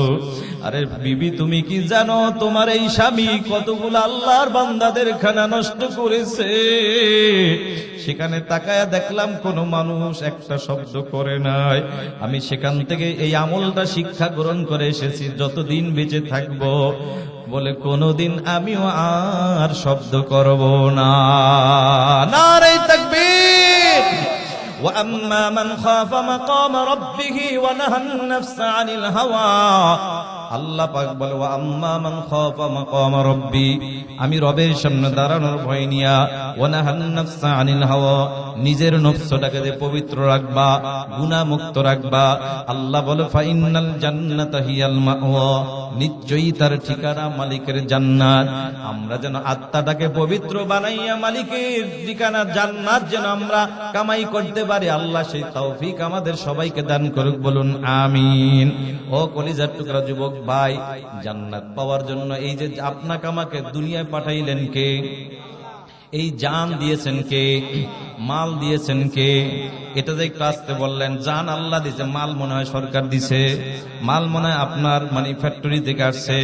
আরে বিবি তুমি কি জানো, তোমার এই স্বামী কতগুলো আল্লাহর বান্দাদের খানা নষ্ট করেছে? সেখানে তাকায়া দেখলাম কোন মানুষ একটা শব্দ করে নাই। আমি সেখান থেকে এই আমলটা শিক্ষা গ্রহণ করে এসেছি, যতদিন বেঁচে থাকবো বলে কোনদিন আমিও আর শব্দ করব না। নারে তাকবীর। ওয়া আম্মা মান খাফা মাকামা রাব্বিহি ওয়া নাহান নাফসা আনিল হাওয়া। আল্লাহ পাক বলে, ওয়া আম্মা মান খাফা মাকামা রাব্বি, আমি রবের সামনে দাঁড়ানোর ভয় নিয়া, ওয়া নাহান নাফসা আনিল হাওয়া, নিজের নফসটাকে যে পবিত্র রাখবা, গুনাহ মুক্ত রাখবা। আল্লাহ বলে, ফা ইন্নাল জান্নাতা হিয়াল মাওয়া, নিশ্চয়ই তার ঠিকানা মালিকের জান্নাত। আমরা যেন আত্মাটাকে পবিত্র বানাইয়া মালিকের ঠিকানা জান্নাত যেন আমরা কামাই করতে পারি, আল্লাহ সেই তৌফিক আমাদের সবাইকে দান করুক, বলুন আমিন। ও কলিজার টুকরা যুবক ভাই, জান্নাত পাওয়ার জন্য এই যে আপনাকে আমাকে দুনিয়ায় পাঠাইলেন কে? এই জান দিয়েছেন কে? মাল দিয়েছেন কে? এটা যে একটু আসতে বললেন। জান আল্লাহ দিছে, মাল মনে হয় সরকার দিছে, মাল মনে হয় আপনার মানে ফ্যাক্টরি থেকে আসছে।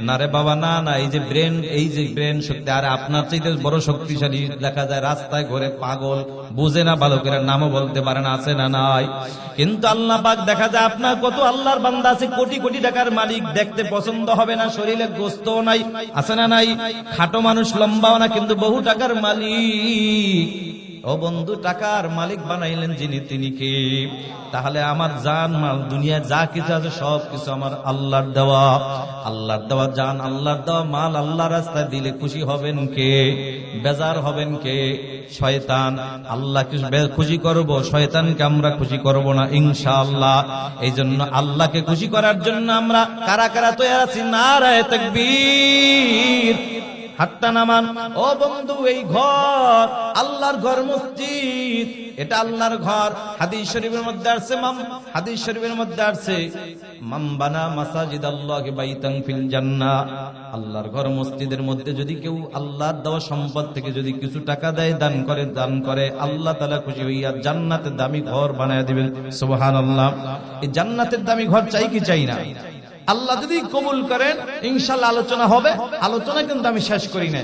না রে বাবা, না না, এই যে ব্রেন, এই যে ব্রেন শক্তি, আর আপনার চাইতে বড় শক্তিশালী দেখা যায় রাস্তায় ঘুরে পাগল, বুঝে না ভালো করে, নামও বলতে পারে না, আছে না নাই? কিন্তু আল্লাহ পাক দেখা যায় আপনার কত আল্লাহর বান্দা আছে, কোটি কোটি টাকার মালিক, দেখতে পছন্দ হবে না, শরীরে গোস্তও নাই, আছে না নাই? খাটো মানুষ, লম্বাও না, কিন্তু বহু টাকার মালিক। ও বন্ধু, টাকার মালিক বানাইলেন যিনি, তিনি কে? তাহলে আমার জান মাল দুনিয়া যা কিছু আছে সব কিছু আমার আল্লাহর দেওয়া। আল্লাহর দেওয়া জান, আল্লাহর দেওয়া মাল আল্লাহর রাস্তায় দিলে খুশি হবেন কে? বেজার হবেন কে? শয়তান। আল্লাহকে খুশি করব, শয়তানকে আমরা খুশি করব না ইনশাআল্লাহ। এই জন্য আল্লাহকে খুশি করার জন্য আমরা কারা কারা তৈরি আছি? নারায়ে তাকবীর। হাতটা নামান। ও বন্ধু, এই ঘর আল্লাহর ঘর, মসজিদ, এটা আল্লাহর ঘর। হাদিস শরীফের মধ্যে আসছে, হাদিস শরীফের মধ্যে আসছে, মান বানা মাসাজিদাল্লাহি বাইতান ফিল জান্নাহ। আল্লাহর ঘর মসজিদের মধ্যে যদি কেউ আল্লাহর দেওয়া সম্পদ থেকে যদি কিছু টাকা দেয়, দান করে, আল্লাহ তাআলা খুশি হইয়া জান্নাতের দামি ঘর বানায় দিবেন। সুবহানাল্লাহ। এই জান্নাতের দামি ঘর চাই কি চাই না? আল্লাহ যদি কবুল করেন ইনশাআল্লাহ আলোচনা হবে। আলোচনা কিন্তু আমি শেষ করি না।